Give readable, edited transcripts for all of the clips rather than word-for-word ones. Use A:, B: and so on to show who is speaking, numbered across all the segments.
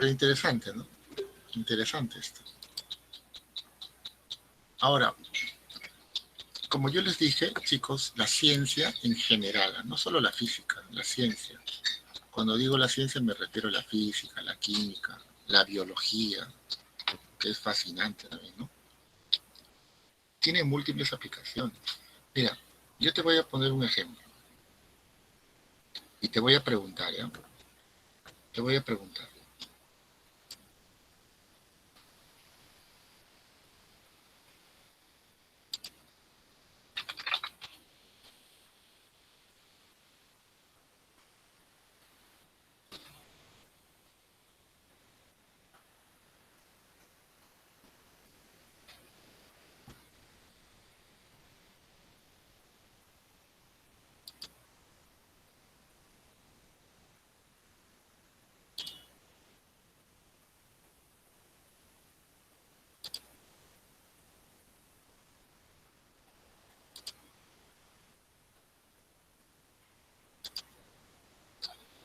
A: Pero interesante, ¿no? Interesante esto. Ahora, como yo les dije, chicos, la ciencia en general, no solo la física, la ciencia. Cuando digo la ciencia me refiero a la física, la química, la biología, que es fascinante también, ¿no? Tiene múltiples aplicaciones. Mira, yo te voy a poner un ejemplo y te voy a preguntar, ¿ya? Te voy a preguntar.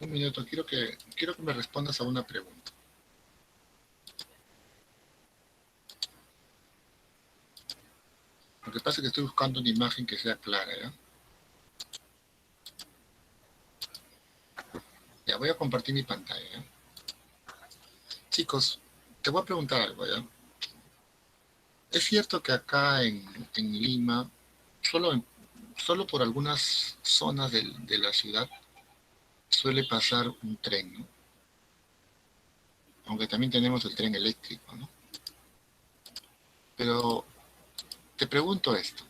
A: Un minuto, quiero que me respondas a una pregunta. Lo que pasa es que estoy buscando una imagen que sea clara, ¿ya? Ya, voy a compartir mi pantalla, ¿ya? Chicos, te voy a preguntar algo, ¿ya? Es cierto que acá en Lima, solo por algunas zonas de la ciudad, suele pasar un tren, ¿no? Aunque también tenemos el tren eléctrico, ¿no? Pero te pregunto esto,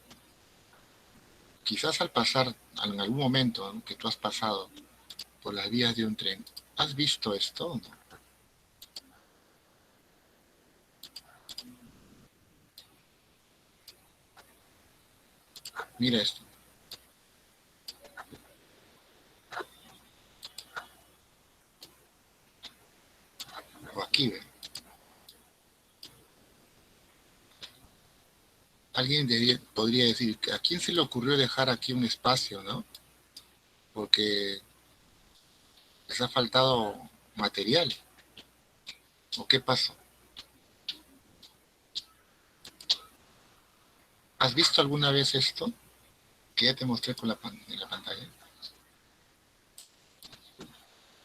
A: quizás al pasar, en algún momento, ¿no?, que tú has pasado por las vías de un tren, ¿has visto esto o no? Mira esto, o aquí, ¿ve? Podría decir, ¿a quién se le ocurrió dejar aquí un espacio, no? Porque les ha faltado material, ¿o qué pasó? ¿Has visto alguna vez esto que ya te mostré en la pantalla?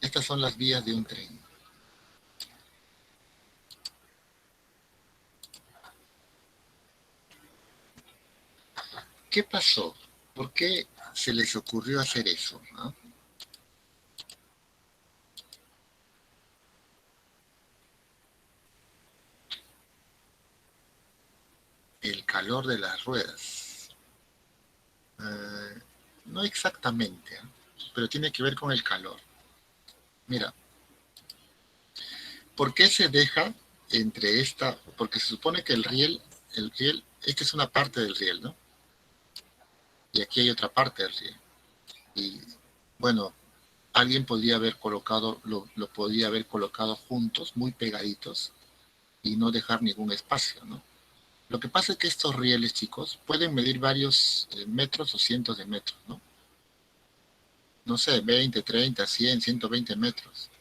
A: Estas son las vías de un tren. ¿Qué pasó? ¿Por qué se les ocurrió hacer eso, no? El calor de las ruedas. Eh, no exactamente, ¿eh?, pero tiene que ver con el calor. Mira, ¿por qué se deja entre esta? Porque se supone que esta es una parte del riel, ¿no? Y aquí hay otra parte del riel. Y bueno, alguien podría haber colocado, lo podría haber colocado juntos, muy pegaditos, y no dejar ningún espacio, ¿no? Lo que pasa es que estos rieles, chicos, pueden medir varios metros o cientos de metros, ¿no? No sé, 20, 30, 100, 120 metros.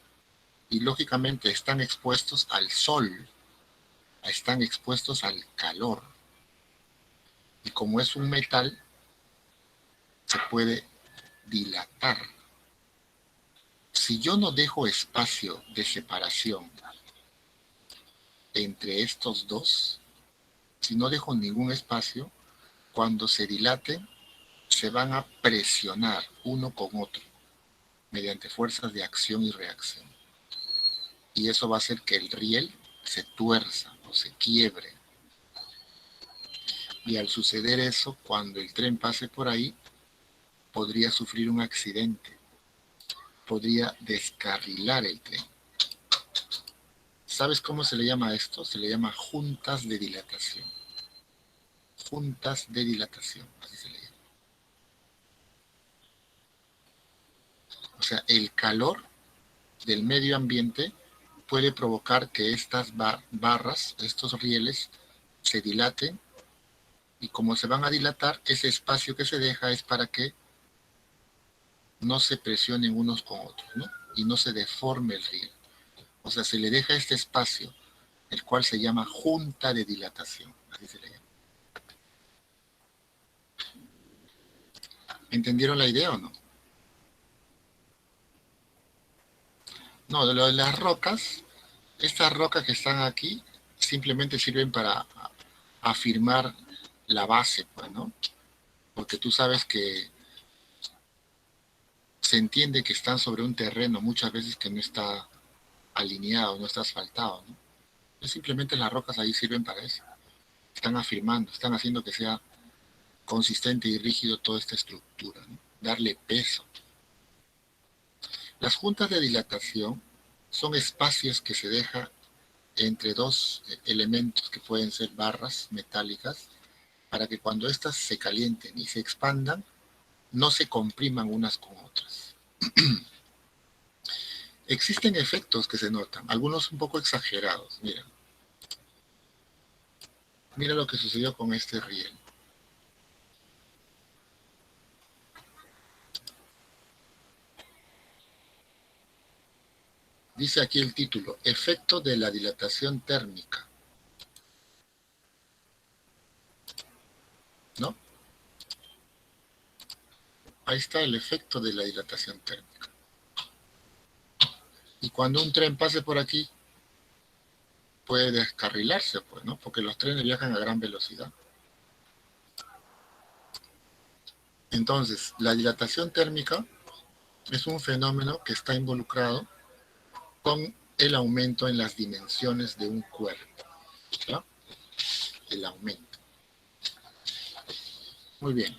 A: Y lógicamente están expuestos al sol, están expuestos al calor. Y como es un metal, se puede dilatar. Si yo no dejo espacio de separación entre estos dos, si no dejo ningún espacio, cuando se dilaten, se van a presionar uno con otro mediante fuerzas de acción y reacción. Y eso va a hacer que el riel se tuerza o se quiebre. Y al suceder eso, cuando el tren pase por ahí, podría sufrir un accidente, podría descarrilar el tren. ¿Sabes cómo se le llama a esto? Se le llama juntas de dilatación. Juntas de dilatación, así se le llama. O sea, el calor del medio ambiente puede provocar que estas barras, estos rieles, se dilaten, y como se van a dilatar, ese espacio que se deja es para que no se presionen unos con otros, ¿no? Y no se deforme el riel. O sea, se le deja este espacio, el cual se llama junta de dilatación. Así se le llama. ¿Entendieron la idea o no? No, de lo de las rocas, estas rocas que están aquí simplemente sirven para afirmar la base, pues, ¿no? Porque tú sabes que se entiende que están sobre un terreno muchas veces que no está alineado, no está asfaltado, ¿no? Simplemente las rocas ahí sirven para eso. Están afirmando, están haciendo que sea consistente y rígido toda esta estructura, ¿no? Darle peso. Las juntas de dilatación son espacios que se deja entre dos elementos que pueden ser barras metálicas para que cuando éstas se calienten y se expandan, no se compriman unas con otras. Existen efectos que se notan, algunos un poco exagerados. Mira lo que sucedió con este riel. Dice aquí el título, efecto de la dilatación térmica. ¿No? Ahí está el efecto de la dilatación térmica. Y cuando un tren pase por aquí, puede descarrilarse, pues, ¿no? Porque los trenes viajan a gran velocidad. Entonces, la dilatación térmica es un fenómeno que está involucrado con el aumento en las dimensiones de un cuerpo, ¿no? El aumento. Muy bien.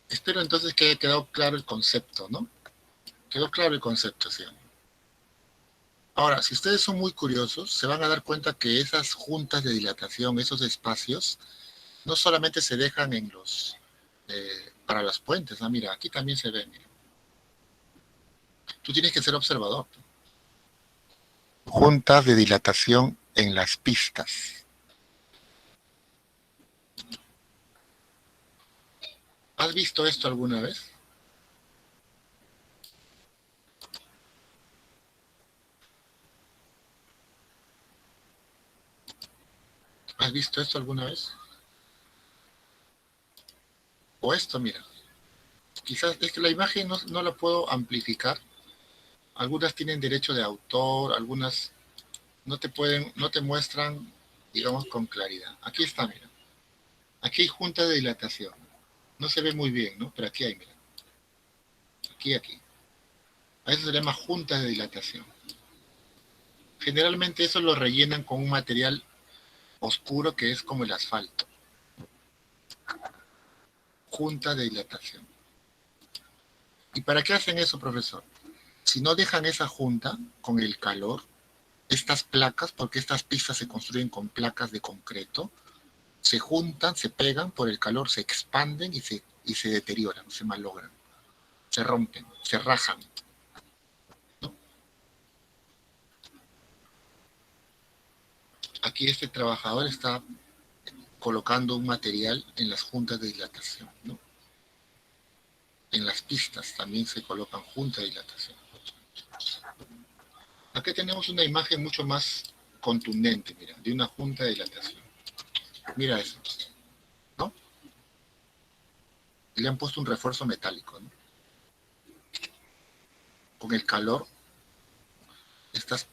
A: Espero entonces que haya quedado claro el concepto, ¿no? Quedó claro el concepto, ¿sí? Ahora, si ustedes son muy curiosos, se van a dar cuenta que esas juntas de dilatación, esos espacios, no solamente se dejan en para las puentes, ¿no? Mira, aquí también se ve, mira. Tú tienes que ser observador. Juntas de dilatación en las pistas. ¿Has visto esto alguna vez? ¿Has visto esto alguna vez? O esto, mira. Quizás es que la imagen no la puedo amplificar. Algunas tienen derecho de autor, algunas no te muestran, digamos, con claridad. Aquí está, mira. Aquí hay junta de dilatación. No se ve muy bien, ¿no? Pero aquí hay, mira. Aquí. A eso se llama junta de dilatación. Generalmente eso lo rellenan con un material oscuro que es como el asfalto. Junta de dilatación. ¿Y para qué hacen eso, profesor? Si no dejan esa junta con el calor, estas placas, porque estas pistas se construyen con placas de concreto, se juntan, se pegan por el calor, se expanden y se deterioran, se malogran, se rompen, se rajan. ¿No? Aquí este trabajador está colocando un material en las juntas de dilatación, ¿no? En las pistas también se colocan juntas de dilatación. Aquí tenemos una imagen mucho más contundente, mira, de una junta de dilatación. Mira eso, ¿no? Le han puesto un refuerzo metálico, ¿no? Con el calor, estas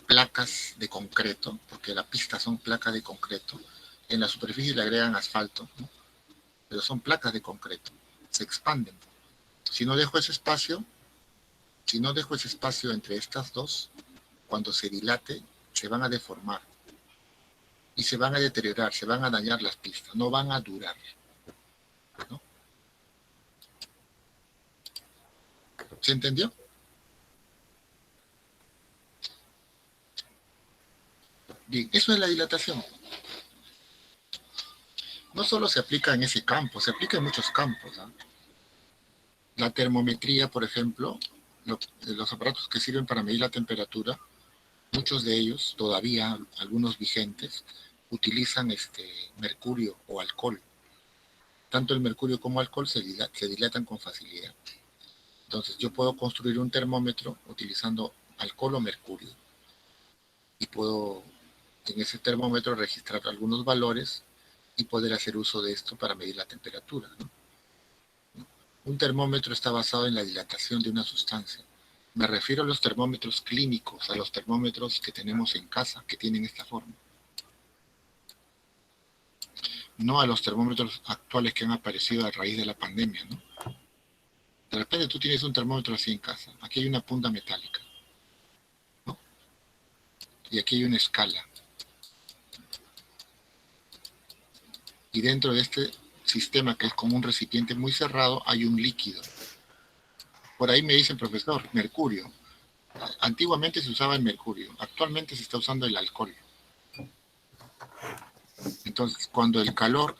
A: placas de concreto, porque la pista son placas de concreto, en la superficie le agregan asfalto, ¿no? Pero son placas de concreto, se expanden. Si no dejo ese espacio, si no dejo ese espacio entre estas dos, cuando se dilate, se van a deformar y se van a deteriorar, se van a dañar las pistas, no van a durar, ¿no? ¿Se entendió? Bien, eso es la dilatación. No solo se aplica en ese campo, se aplica en muchos campos, ¿eh? La termometría, por ejemplo, los aparatos que sirven para medir la temperatura, muchos de ellos, todavía algunos vigentes, utilizan mercurio o alcohol. Tanto el mercurio como el alcohol se dilatan con facilidad. Entonces yo puedo construir un termómetro utilizando alcohol o mercurio. puedo en ese termómetro registrar algunos valores y poder hacer uso de esto para medir la temperatura, ¿no? Un termómetro está basado en la dilatación de una sustancia. Me refiero a los termómetros clínicos, a los termómetros que tenemos en casa, que tienen esta forma. No a los termómetros actuales que han aparecido a raíz de la pandemia, ¿no? De repente tú tienes un termómetro así en casa. Aquí hay una punta metálica, ¿no? Y aquí hay una escala. Y dentro de este sistema, que es como un recipiente muy cerrado, hay un líquido. Por ahí me dicen, profesor, mercurio. Antiguamente se usaba el mercurio, actualmente se está usando el alcohol. Entonces, cuando el calor,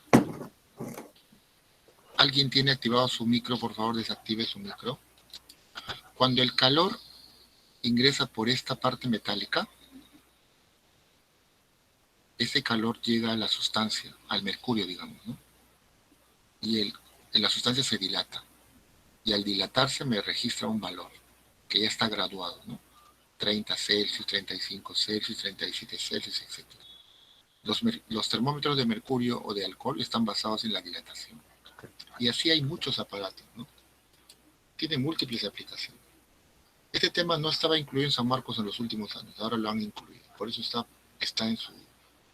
A: alguien tiene activado su micro, por favor desactive su micro. Cuando el calor ingresa por esta parte metálica, ese calor llega a la sustancia, al mercurio, digamos, ¿no? Y la sustancia se dilata. Y al dilatarse me registra un valor que ya está graduado, ¿no? 30 Celsius, 35 Celsius, 37 Celsius, etc. Los termómetros de mercurio o de alcohol están basados en la dilatación. Y así hay muchos aparatos, ¿no? Tiene múltiples aplicaciones. Este tema no estaba incluido en San Marcos en los últimos años, ahora lo han incluido. Por eso está en su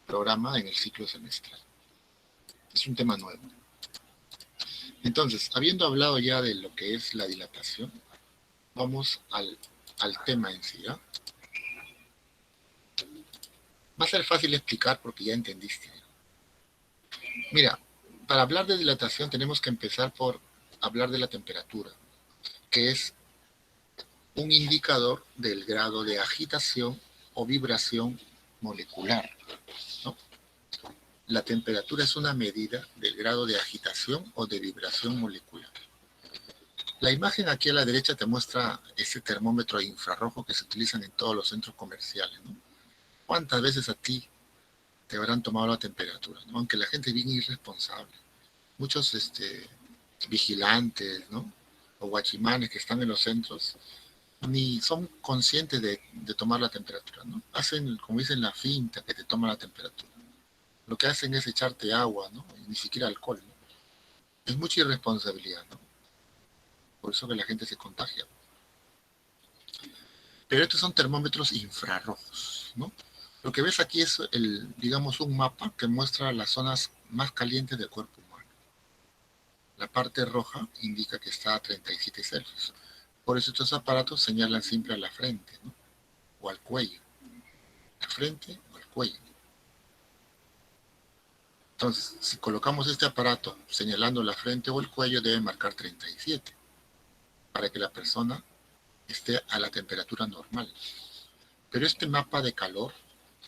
A: programa en el ciclo semestral. Es un tema nuevo. Entonces, habiendo hablado ya de lo que es la dilatación, vamos al tema en sí, ¿ya? Va a ser fácil explicar porque ya entendiste. Mira, para hablar de dilatación tenemos que empezar por hablar de la temperatura, que es un indicador del grado de agitación o vibración molecular, ¿no? La temperatura es una medida del grado de agitación o de vibración molecular. La imagen aquí a la derecha te muestra ese termómetro infrarrojo que se utilizan en todos los centros comerciales, ¿no? ¿Cuántas veces a ti te habrán tomado la temperatura, ¿no? Aunque la gente es bien irresponsable. Muchos vigilantes, ¿no? O guachimanes que están en los centros ni son conscientes de tomar la temperatura, ¿no? Hacen, como dicen, la finta que te toma la temperatura. Lo que hacen es echarte agua, ¿no? Y ni siquiera alcohol, ¿no? Es mucha irresponsabilidad, ¿no? Por eso que la gente se contagia. Pero estos son termómetros infrarrojos, ¿no? Lo que ves aquí es, digamos, un mapa que muestra las zonas más calientes del cuerpo humano. La parte roja indica que está a 37 Celsius. Por eso estos aparatos señalan siempre a la frente, ¿no? O al cuello. La frente o el cuello. Entonces, si colocamos este aparato señalando la frente o el cuello, debe marcar 37 para que la persona esté a la temperatura normal. Pero este mapa de calor,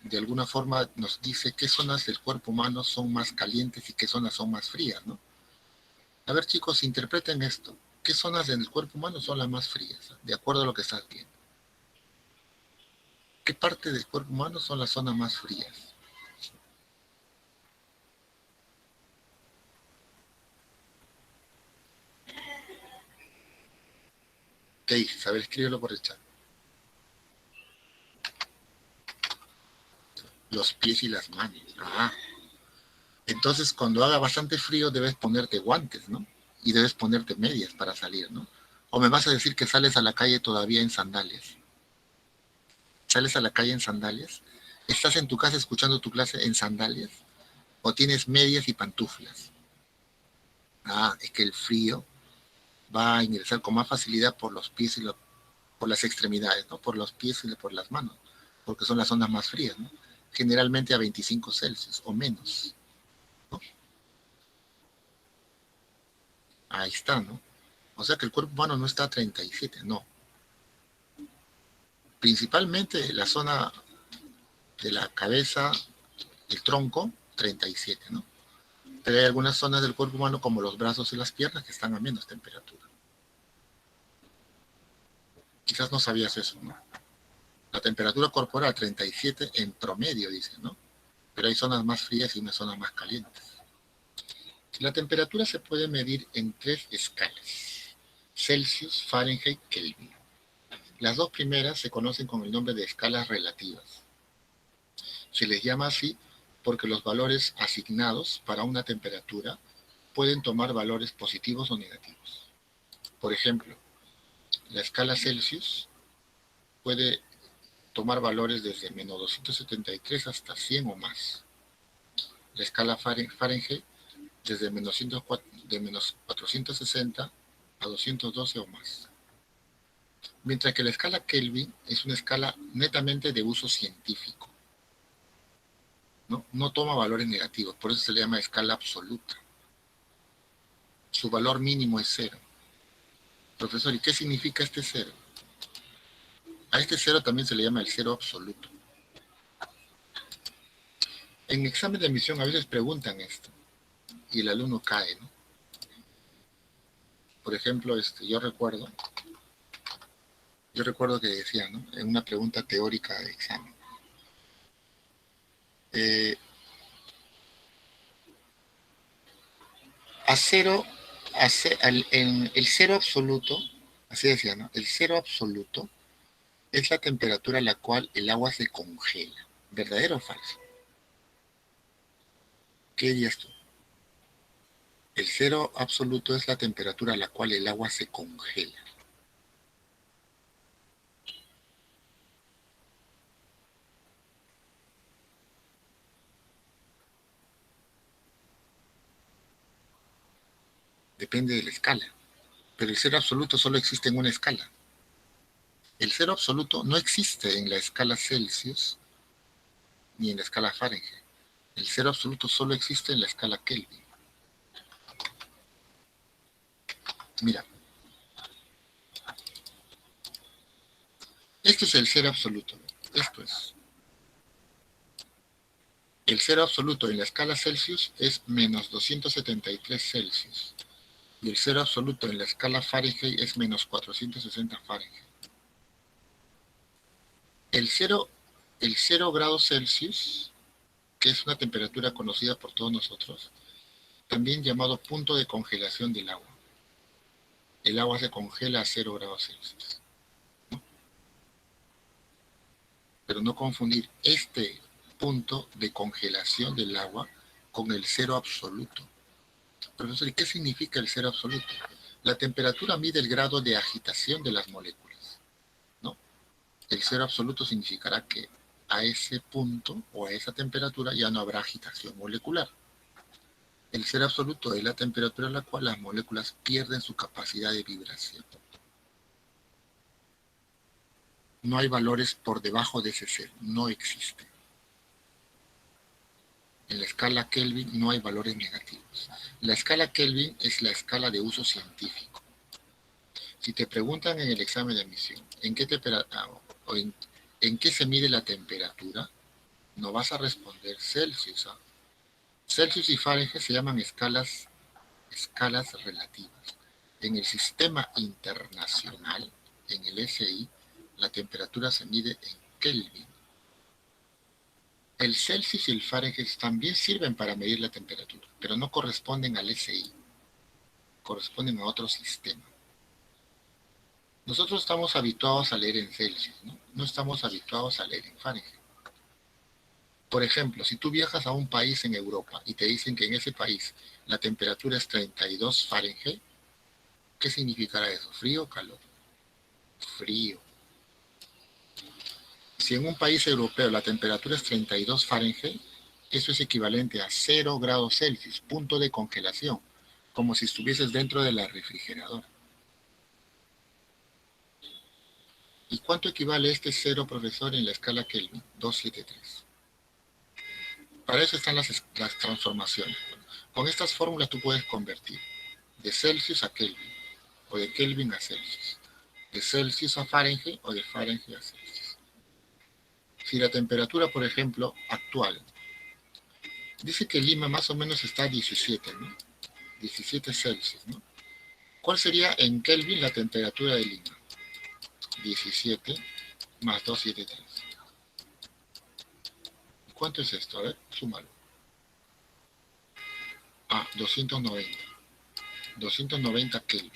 A: de alguna forma, nos dice qué zonas del cuerpo humano son más calientes y qué zonas son más frías, ¿no? A ver, chicos, interpreten esto. ¿Qué zonas del cuerpo humano son las más frías, de acuerdo a lo que estás viendo? ¿Qué parte del cuerpo humano son las zonas más frías? ¿Qué dices? A ver, escríbelo por el chat. Los pies y las manos. Ah, entonces cuando haga bastante frío debes ponerte guantes, ¿no? Y debes ponerte medias para salir, ¿no? O me vas a decir que sales a la calle todavía en sandalias. ¿Sales a la calle en sandalias? ¿Estás en tu casa escuchando tu clase en sandalias? ¿O tienes medias y pantuflas? Ah, es que el frío va a ingresar con más facilidad por los pies y por las extremidades, ¿no? Por los pies y por las manos, porque son las zonas más frías, ¿no? Generalmente a 25 Celsius o menos, ¿no? Ahí está, ¿no? O sea que el cuerpo humano no está a 37, no. Principalmente la zona de la cabeza, el tronco, 37, ¿no? Pero hay algunas zonas del cuerpo humano, como los brazos y las piernas, que están a menos temperatura. Quizás no sabías eso, ¿no? La temperatura corporal 37 en promedio, dice, ¿no? Pero hay zonas más frías y unas zonas más calientes. La temperatura se puede medir en tres escalas: Celsius, Fahrenheit, Kelvin. Las dos primeras se conocen con el nombre de escalas relativas. Se les llama así porque los valores asignados para una temperatura pueden tomar valores positivos o negativos. Por ejemplo, la escala Celsius puede tomar valores desde menos 273 hasta 100 o más. La escala Fahrenheit desde menos 460 a 212 o más. Mientras que la escala Kelvin es una escala netamente de uso científico. No toma valores negativos, por eso se le llama escala absoluta. Su valor mínimo es cero. Profesor, ¿y qué significa este cero? A este cero también se le llama el cero absoluto. En examen de admisión a veces preguntan esto y el alumno cae, ¿no? Por ejemplo, yo recuerdo que decía, ¿no? En una pregunta teórica de examen. En el cero absoluto, así decía, ¿no? El cero absoluto es la temperatura a la cual el agua se congela. ¿Verdadero o falso? ¿Qué dirías tú? El cero absoluto es la temperatura a la cual el agua se congela. Depende de la escala. Pero el cero absoluto solo existe en una escala. El cero absoluto no existe en la escala Celsius ni en la escala Fahrenheit. El cero absoluto solo existe en la escala Kelvin. Mira, esto es el cero absoluto. Esto es. El cero absoluto en la escala Celsius es menos 273 Celsius. Y el cero absoluto en la escala Fahrenheit es menos 460 Fahrenheit. El 0 grados Celsius, que es una temperatura conocida por todos nosotros, también llamado punto de congelación del agua. El agua se congela a 0 grados Celsius. ¿No? Pero no confundir este punto de congelación del agua con el cero absoluto. Profesor, ¿y qué significa el cero absoluto? La temperatura mide el grado de agitación de las moléculas, ¿no? El cero absoluto significará que a ese punto o a esa temperatura ya no habrá agitación molecular. El cero absoluto es la temperatura a la cual las moléculas pierden su capacidad de vibración. No hay valores por debajo de ese cero, no existen. En la escala Kelvin no hay valores negativos. La escala Kelvin es la escala de uso científico. Si te preguntan en el examen de admisión en qué se mide la temperatura, no vas a responder Celsius. Celsius y Fahrenheit se llaman escalas relativas. En el sistema internacional, en el SI, la temperatura se mide en Kelvin. El Celsius y el Fahrenheit también sirven para medir la temperatura, pero no corresponden al SI, corresponden a otro sistema. Nosotros estamos habituados a leer en Celsius, no estamos habituados a leer en Fahrenheit. Por ejemplo, si tú viajas a un país en Europa y te dicen que en ese país la temperatura es 32 Fahrenheit, ¿qué significará eso? ¿Frío o calor? Frío. Si en un país europeo la temperatura es 32 Fahrenheit, eso es equivalente a 0 grados Celsius, punto de congelación, como si estuvieses dentro de la refrigeradora. ¿Y cuánto equivale este cero, profesor, en la escala Kelvin? 273. Para eso están las transformaciones. Con estas fórmulas tú puedes convertir de Celsius a Kelvin, o de Kelvin a Celsius, de Celsius a Fahrenheit o de Fahrenheit a Celsius. Si la temperatura, por ejemplo, actual, dice que Lima más o menos está a 17, ¿no? 17 Celsius, ¿no? ¿Cuál sería en Kelvin la temperatura de Lima? 17 más 273. ¿Cuánto es esto? A ver, súmalo. 290. 290 Kelvin.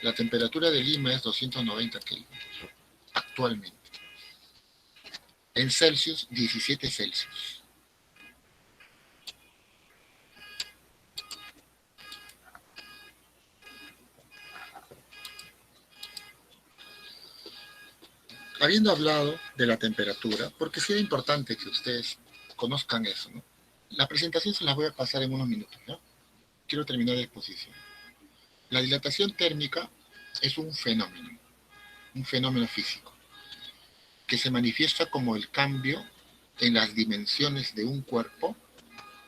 A: La temperatura de Lima es 290 Kelvin, actualmente. En Celsius, 17 Celsius. Habiendo hablado de la temperatura, porque sí es importante que ustedes conozcan eso, ¿no? La presentación se las voy a pasar en unos minutos, ¿no? Quiero terminar la exposición. La dilatación térmica es un fenómeno físico, que se manifiesta como el cambio en las dimensiones de un cuerpo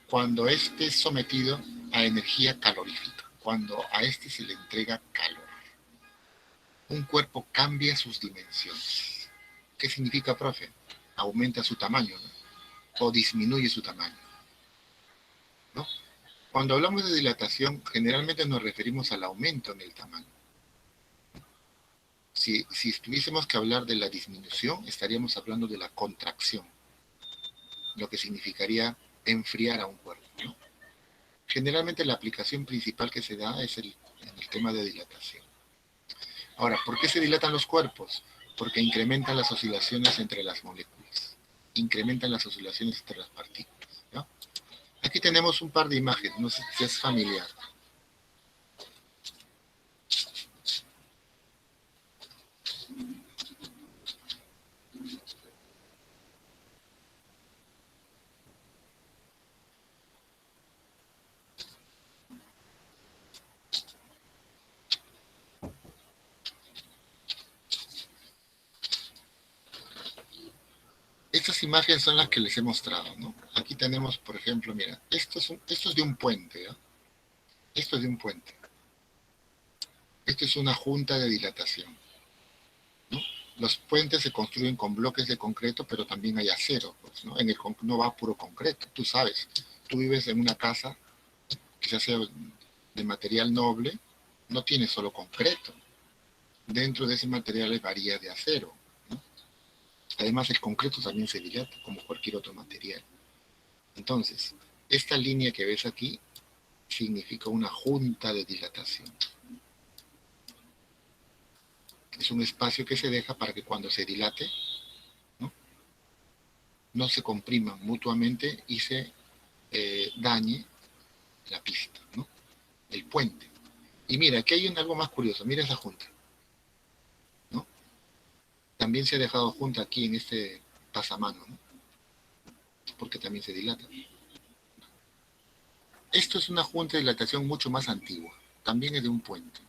A: cuando éste es sometido a energía calorífica, cuando a éste se le entrega calor. Un cuerpo cambia sus dimensiones. ¿Qué significa, profe? Aumenta su tamaño, ¿no? O disminuye su tamaño, ¿no? Cuando hablamos de dilatación, generalmente nos referimos al aumento en el tamaño. Si tuviésemos que hablar de la disminución, estaríamos hablando de la contracción, lo que significaría enfriar a un cuerpo, ¿no? Generalmente la aplicación principal que se da es en el tema de dilatación. Ahora, ¿por qué se dilatan los cuerpos? Porque incrementan las oscilaciones entre las moléculas, incrementan las oscilaciones entre las partículas, ¿no? Aquí tenemos un par de imágenes, no sé si es familiar. Estas imágenes son las que les he mostrado, ¿no? Aquí tenemos, por ejemplo, mira, esto es de un puente, ¿no? Esto es de un puente. Esto es una junta de dilatación, ¿no? Los puentes se construyen con bloques de concreto, pero también hay acero, pues, ¿no? No va puro concreto, tú sabes. Tú vives en una casa, quizás sea de material noble, no tiene solo concreto. Dentro de ese material hay varía de acero, ¿no? Además, el concreto también se dilata, como cualquier otro material. Entonces, esta línea que ves aquí significa una junta de dilatación. Es un espacio que se deja para que cuando se dilate, ¿no? No se compriman mutuamente y se dañe la pista, ¿no? El puente. Y mira, aquí hay algo más curioso. Mira esa junta, ¿no? También se ha dejado junta aquí en este pasamano, ¿no? Porque también se dilata. Esto es una junta de dilatación mucho más antigua. También es de un puente.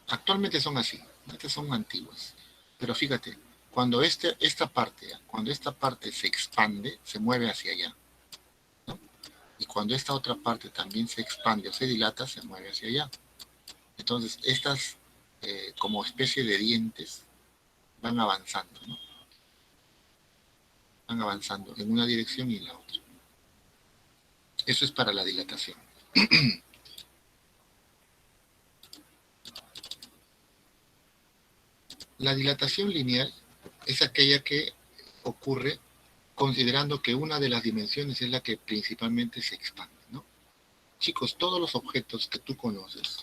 A: Actualmente son así. Estas son antiguas. Pero fíjate, cuando esta parte se expande, se mueve hacia allá, ¿no? Y cuando esta otra parte también se expande o se dilata, se mueve hacia allá. Entonces, estas, como especie de dientes, van avanzando, ¿no? Van avanzando en una dirección y en la otra. Eso es para la dilatación. La dilatación lineal es aquella que ocurre considerando que una de las dimensiones es la que principalmente se expande, ¿no? Chicos, todos los objetos que tú conoces,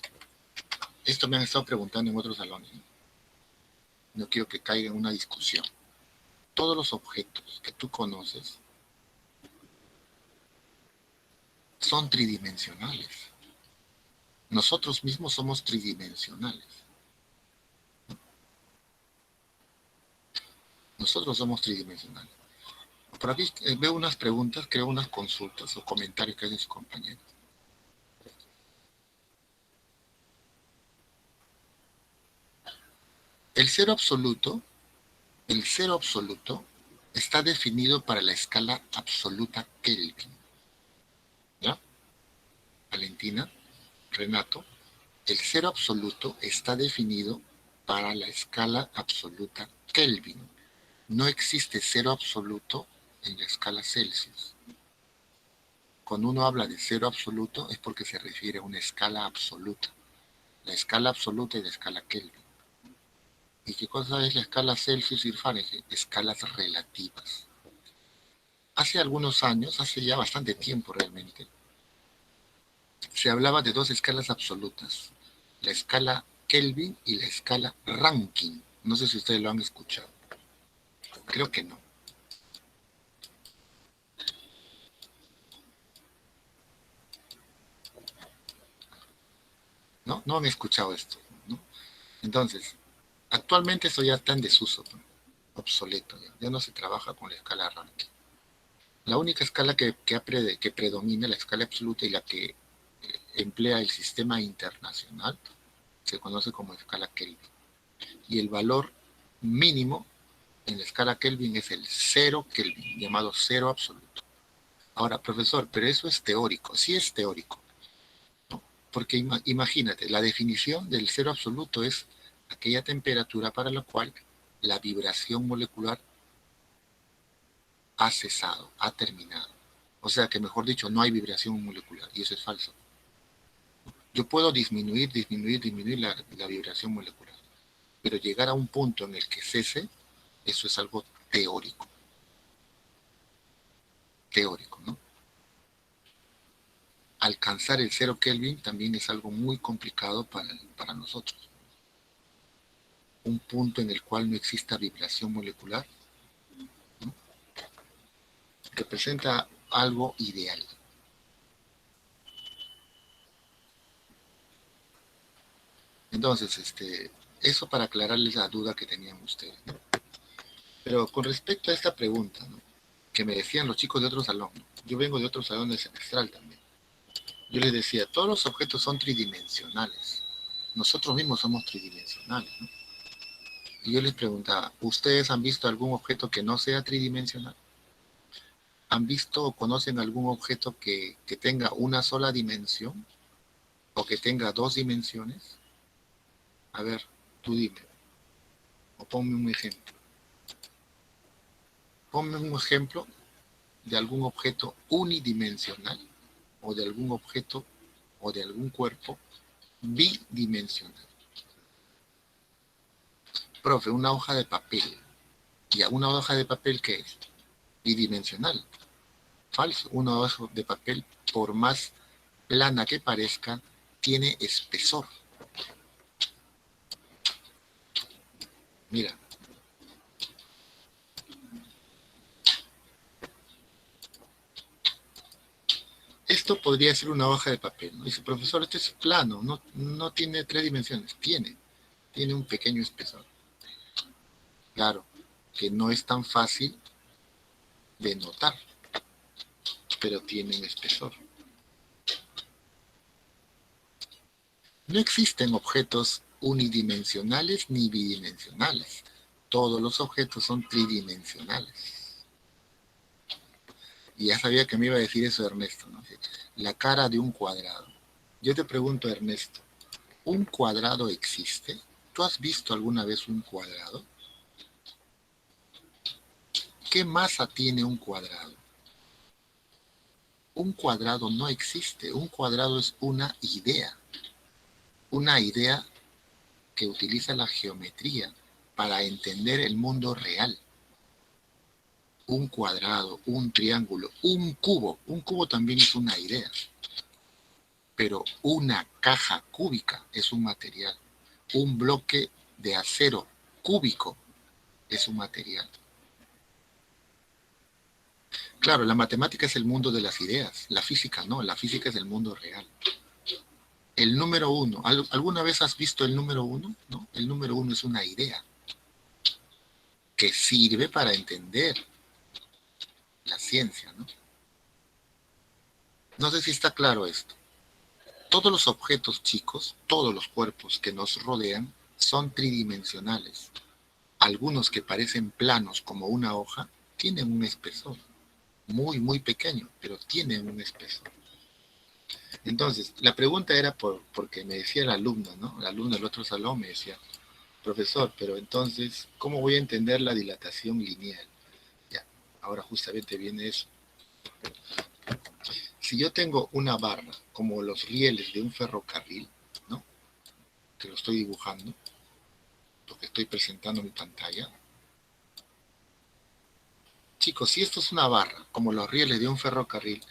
A: esto me han estado preguntando en otros salones, ¿no? No quiero que caiga en una discusión. Todos los objetos que tú conoces son tridimensionales. Nosotros mismos somos tridimensionales. Nosotros somos tridimensionales. Por aquí veo unas preguntas, creo unas consultas o comentarios que hacen sus compañeros. El cero absoluto, el cero absoluto está definido para la escala absoluta Kelvin. ¿Ya? Valentina, Renato, el cero absoluto está definido para la escala absoluta Kelvin. No existe cero absoluto en la escala Celsius. Cuando uno habla de cero absoluto es porque se refiere a una escala absoluta. La escala absoluta y la escala Kelvin. ¿Y qué cosa es la escala Celsius y Fahrenheit? Escalas relativas. Hace algunos años, hace ya bastante tiempo realmente, se hablaba de dos escalas absolutas, la escala Kelvin y la escala Rankine. No sé si ustedes lo han escuchado. Creo que no. ¿No? No han escuchado esto, ¿no? Entonces, actualmente eso ya está en desuso, ¿no? Obsoleto, ya no se trabaja con la escala Rankine. La única escala que predomina, la escala absoluta y la que emplea el sistema internacional, se conoce como escala Kelvin. Y el valor mínimo en la escala Kelvin es el 0 Kelvin, llamado cero absoluto. Ahora, profesor, pero eso es teórico, sí es teórico, ¿no? Porque imagínate, la definición del cero absoluto es aquella temperatura para la cual la vibración molecular ha cesado, ha terminado. O sea que, mejor dicho, no hay vibración molecular, y eso es falso. Yo puedo disminuir la vibración molecular, pero llegar a un punto en el que cese, eso es algo teórico. Teórico, ¿no? Alcanzar el 0 Kelvin también es algo muy complicado para nosotros. Un punto en el cual no exista vibración molecular, ¿no? Representa algo ideal. Entonces, eso para aclararles la duda que tenían ustedes, ¿no? Pero con respecto a esta pregunta, ¿no?, que me decían los chicos de otro salón, ¿no? Yo vengo de otro salón de semestral también. Yo les decía, todos los objetos son tridimensionales. Nosotros mismos somos tridimensionales, ¿no? Y yo les preguntaba, ¿ustedes han visto algún objeto que no sea tridimensional? ¿Han visto o conocen algún objeto que tenga una sola dimensión o que tenga dos dimensiones? A ver, tú dime, o ponme un ejemplo. Ponme un ejemplo de algún objeto unidimensional o de algún objeto o de algún cuerpo bidimensional. Profe, una hoja de papel. ¿Y una hoja de papel qué es? Bidimensional. Falso. Una hoja de papel, por más plana que parezca, tiene espesor. Mira. Esto podría ser una hoja de papel, ¿no? Dice, profesor, este es plano, no tiene tres dimensiones. Tiene un pequeño espesor. Claro, que no es tan fácil de notar, pero tiene un espesor. No existen objetos unidimensionales ni bidimensionales. Todos los objetos son tridimensionales. Y ya sabía que me iba a decir eso Ernesto, ¿no? La cara de un cuadrado. Yo te pregunto, Ernesto, ¿un cuadrado existe? ¿Tú has visto alguna vez un cuadrado? ¿Qué masa tiene un cuadrado? Un cuadrado no existe. Un cuadrado es una idea. Una idea que utiliza la geometría para entender el mundo real. Un cuadrado, un triángulo, un cubo. Un cubo también es una idea. Pero una caja cúbica es un material. Un bloque de acero cúbico es un material. Claro, la matemática es el mundo de las ideas. La física no, la física es el mundo real. El número uno. ¿Alguna vez has visto el número uno? ¿No? El número uno es una idea que sirve para entender la ciencia, ¿no? No sé si está claro esto. Todos los objetos, chicos, todos los cuerpos que nos rodean son tridimensionales. Algunos que parecen planos como una hoja tienen un espesor muy, muy pequeño, pero tienen un espesor. Entonces, la pregunta era porque me decía la alumna, ¿no? La alumna del otro salón me decía, profesor, pero entonces, ¿cómo voy a entender la dilatación lineal? Ya, ahora justamente viene eso. Si yo tengo una barra, como los rieles de un ferrocarril, ¿no?, que lo estoy dibujando, lo que estoy presentando en mi pantalla. Chicos, si esto es una barra, como los rieles de un ferrocarril,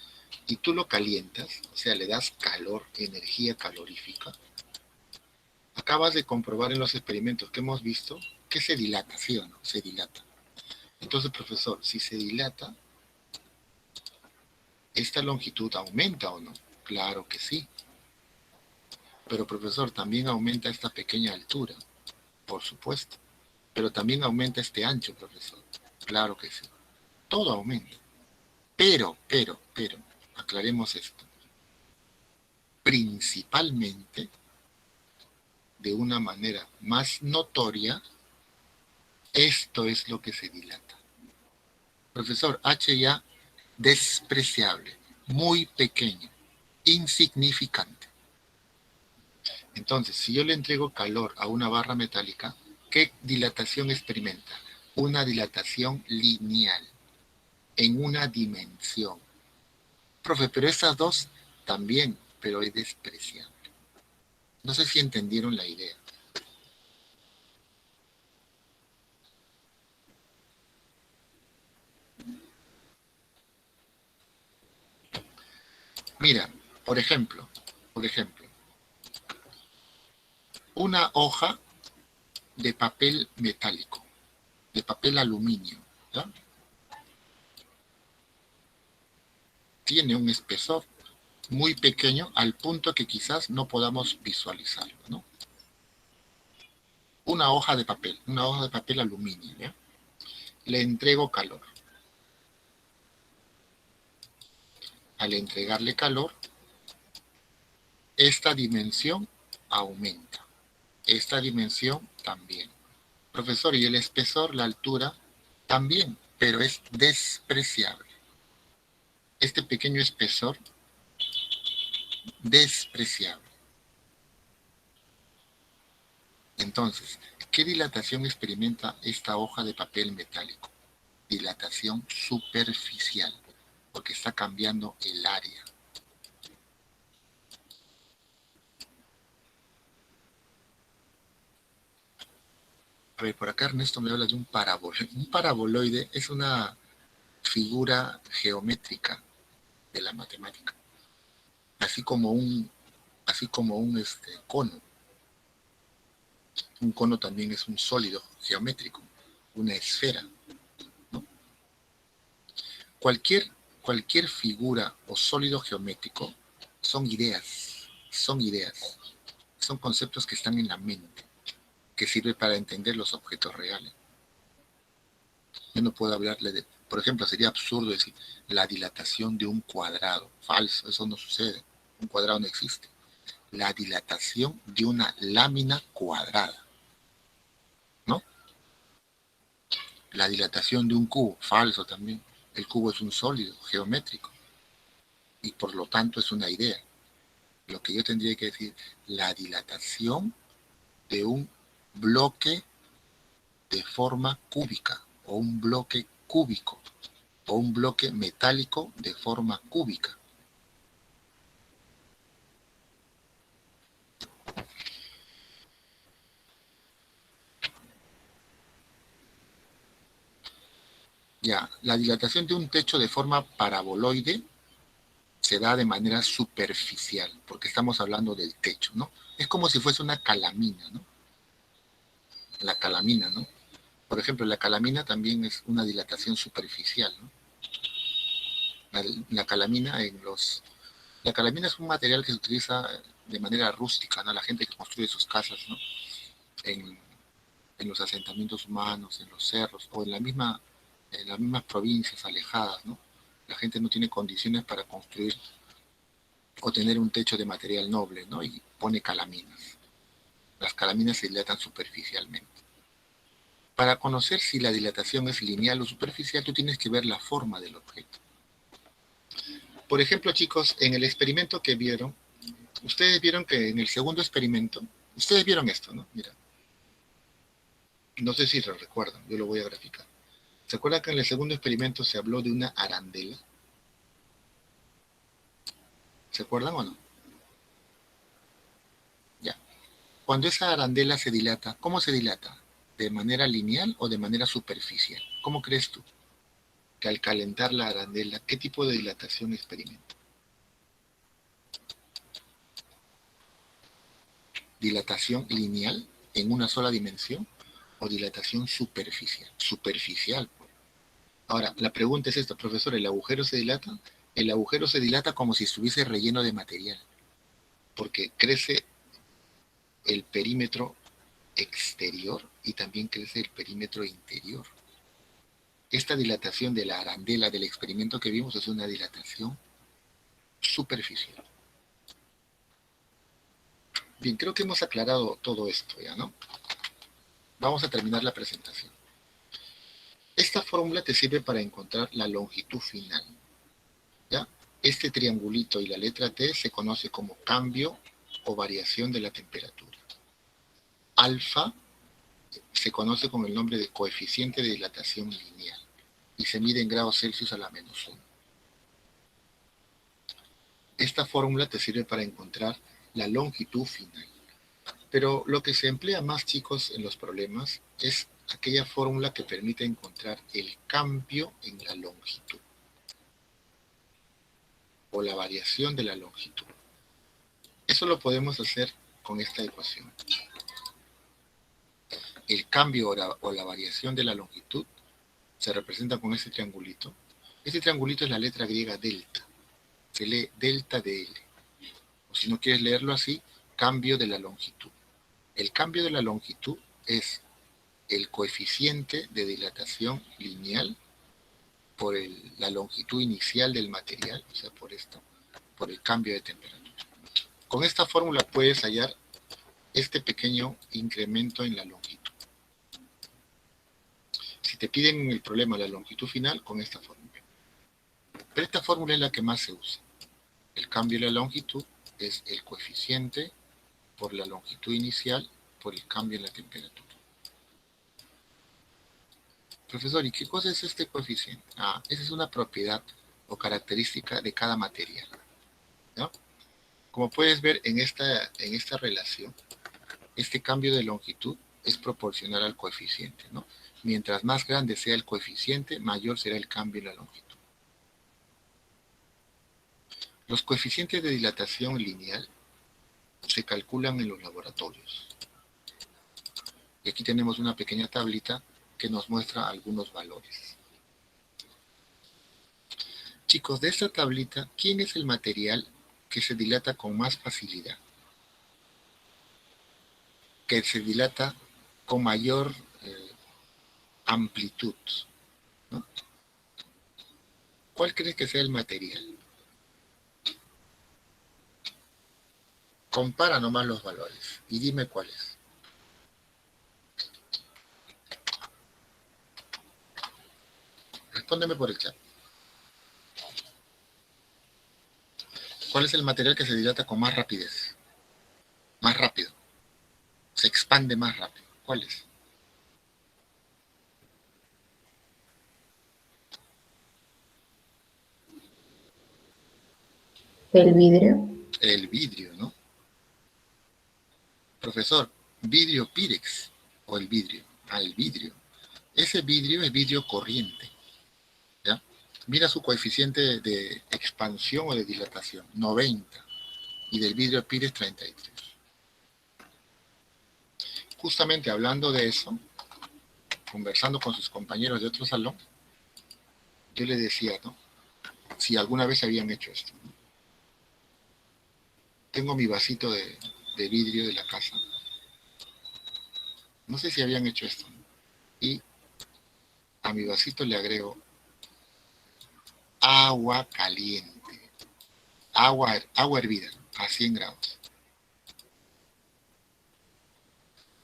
A: y tú lo calientas, o sea, le das calor, energía calorífica, acabas de comprobar en los experimentos que hemos visto que se dilata, ¿sí o no? Se dilata. Entonces, profesor, si se dilata, ¿esta longitud aumenta o no? Claro que sí. Pero, profesor, también aumenta esta pequeña altura, por supuesto. Pero también aumenta este ancho, profesor. Claro que sí. Todo aumenta. Pero, aclaremos esto. Principalmente, de una manera más notoria, esto es lo que se dilata. Profesor, H ya despreciable, muy pequeño, insignificante. Entonces, si yo le entrego calor a una barra metálica, ¿qué dilatación experimenta? Una dilatación lineal, en una dimensión. Profe, pero esas dos también, pero es despreciable. No sé si entendieron la idea. Mira, por ejemplo, una hoja de papel metálico, de papel aluminio, ¿ya? Tiene un espesor muy pequeño al punto que quizás no podamos visualizarlo, ¿no? Una hoja de papel aluminio, ¿ya? Le entrego calor. Al entregarle calor, esta dimensión aumenta. Esta dimensión también. Profesor, y el espesor, la altura, también, pero es despreciable. Este pequeño espesor, despreciable. Entonces, ¿qué dilatación experimenta esta hoja de papel metálico? Dilatación superficial, porque está cambiando el área. A ver, por acá Ernesto me habla de un paraboloide. Un paraboloide es una figura geométrica de la matemática, así como un cono. Un cono también es un sólido geométrico, una esfera, ¿no? Cualquier, cualquier figura o sólido geométrico son ideas, son conceptos que están en la mente, que sirven para entender los objetos reales. Yo no puedo hablarle de, por ejemplo, sería absurdo decir la dilatación de un cuadrado. Falso, eso no sucede. Un cuadrado no existe. La dilatación de una lámina cuadrada, ¿no? La dilatación de un cubo. Falso también. El cubo es un sólido geométrico y por lo tanto es una idea. Lo que yo tendría que decir, la dilatación de un bloque de forma cúbica o un bloque cúbico o un bloque metálico de forma cúbica. Ya, la dilatación de un techo de forma paraboloide se da de manera superficial, porque estamos hablando del techo, ¿no? Es como si fuese una calamina, ¿no? La calamina, ¿no? Por ejemplo, la calamina también es una dilatación superficial, ¿no? La calamina La calamina es un material que se utiliza de manera rústica, ¿no? La gente que construye sus casas, ¿no? En, en los asentamientos humanos, en los cerros o en las mismas provincias alejadas, ¿no? La gente no tiene condiciones para construir o tener un techo de material noble, ¿no? Y pone calaminas. Las calaminas se dilatan superficialmente. Para conocer si la dilatación es lineal o superficial, tú tienes que ver la forma del objeto. Por ejemplo, chicos, en el experimento que vieron, ustedes vieron que en el segundo experimento, ustedes vieron esto, ¿no? Mira, no sé si lo recuerdan, yo lo voy a graficar. ¿Se acuerdan que en el segundo experimento se habló de una arandela? ¿Se acuerdan o no? Ya. Cuando esa arandela se dilata, ¿cómo se dilata? ¿De manera lineal o de manera superficial? ¿Cómo crees tú que al calentar la arandela, qué tipo de dilatación experimenta? ¿Dilatación lineal en una sola dimensión o dilatación superficial? Superficial. Ahora, la pregunta es esta, profesor, ¿el agujero se dilata? El agujero se dilata como si estuviese relleno de material, porque crece el perímetro exterior y también crece el perímetro interior. Esta dilatación de la arandela del experimento que vimos es una dilatación superficial. Bien, creo que hemos aclarado todo esto ya, ¿no? Vamos a terminar la presentación. Esta fórmula te sirve para encontrar la longitud final, ¿ya? Este triangulito y la letra T se conoce como cambio o variación de la temperatura. Alfa se conoce con el nombre de coeficiente de dilatación lineal y se mide en grados Celsius a la -1. Esta fórmula te sirve para encontrar la longitud final. Pero lo que se emplea más, chicos, en los problemas es aquella fórmula que permite encontrar el cambio en la longitud o la variación de la longitud. Eso lo podemos hacer con esta ecuación. El cambio o la variación de la longitud se representa con este triangulito. Este triangulito es la letra griega delta. Se lee delta de L. O si no quieres leerlo así, cambio de la longitud. El cambio de la longitud es el coeficiente de dilatación lineal por la longitud inicial del material, o sea, por esto, por el cambio de temperatura. Con esta fórmula puedes hallar este pequeño incremento en la longitud. Si te piden en el problema la longitud final, con esta fórmula. Pero esta fórmula es la que más se usa. El cambio de la longitud es el coeficiente por la longitud inicial por el cambio en la temperatura. Profesor, ¿y qué cosa es este coeficiente? Esa es una propiedad o característica de cada material, ¿no? Como puedes ver en esta relación, este cambio de longitud es proporcional al coeficiente, ¿no? Mientras más grande sea el coeficiente, mayor será el cambio en la longitud. Los coeficientes de dilatación lineal se calculan en los laboratorios. Y aquí tenemos una pequeña tablita que nos muestra algunos valores. Chicos, de esta tablita, ¿quién es el material que se dilata con más facilidad? Que se dilata con mayor amplitud, ¿no? ¿Cuál crees que sea el material? Compara nomás los valores y dime cuál es. Respóndeme por el chat. ¿Cuál es el material que se dilata con más rapidez? Más rápido. Se expande más rápido. ¿Cuál es?
B: El vidrio.
A: El vidrio, ¿no? Profesor, vidrio Pirex o el vidrio. El vidrio. Ese vidrio es vidrio corriente, ¿ya? Mira su coeficiente de expansión o de dilatación, 90. Y del vidrio Pirex, 33. Justamente hablando de eso, conversando con sus compañeros de otro salón, yo les decía, ¿no? Si alguna vez habían hecho esto. Tengo mi vasito de vidrio de la casa. No sé si habían hecho esto. Y a mi vasito le agrego agua caliente. Agua hervida a 100 grados.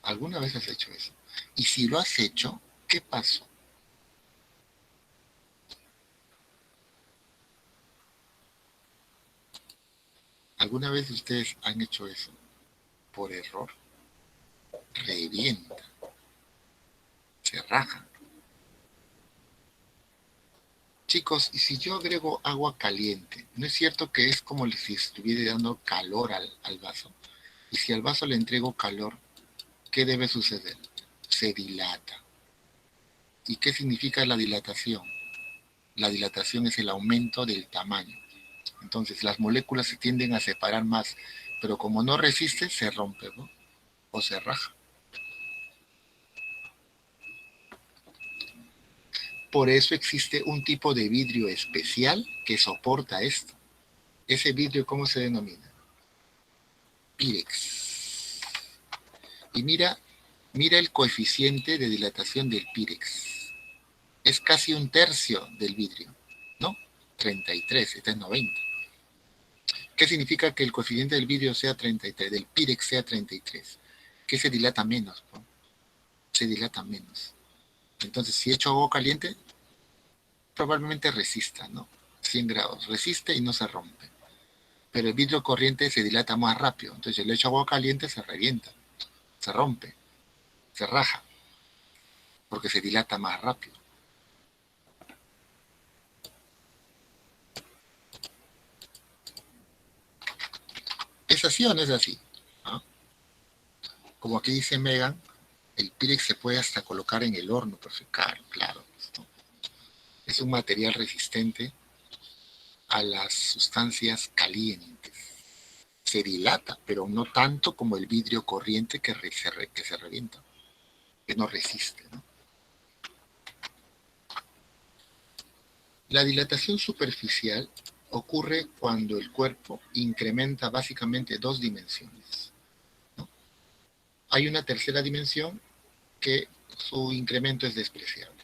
A: ¿Alguna vez has hecho eso? Y si lo has hecho, ¿qué pasó? ¿Alguna vez ustedes han hecho eso por error? Revienta, se raja. Chicos, y si yo agrego agua caliente, ¿no es cierto que es como si estuviera dando calor al vaso? Y si al vaso le entrego calor, ¿qué debe suceder? Se dilata. ¿Y qué significa la dilatación? La dilatación es el aumento del tamaño. Entonces las moléculas se tienden a separar más, pero como no resiste, se rompe, ¿no? O se raja. Por eso existe un tipo de vidrio especial que soporta esto. Ese vidrio, ¿cómo se denomina? Pirex. Y mira el coeficiente de dilatación del Pirex. Es casi un tercio del vidrio, ¿no? 33, este es 90. ¿Qué significa que el coeficiente del vidrio sea 33, del Pirex sea 33? Que se dilata menos, ¿no? Se dilata menos. Entonces, si echo agua caliente, probablemente resista, ¿no? 100 grados. Resiste y no se rompe. Pero el vidrio corriente se dilata más rápido. Entonces, si le echo agua caliente, se revienta, se rompe, se raja, porque se dilata más rápido. ¿Es así o no es así? ¿Ah? Como aquí dice Megan, el Pirex se puede hasta colocar en el horno, claro, claro. ¿No? Es un material resistente a las sustancias calientes. Se dilata, pero no tanto como el vidrio corriente que se revienta, que no resiste, ¿no? La dilatación superficial ocurre cuando el cuerpo incrementa básicamente dos dimensiones, ¿no? Hay una tercera dimensión que su incremento es despreciable.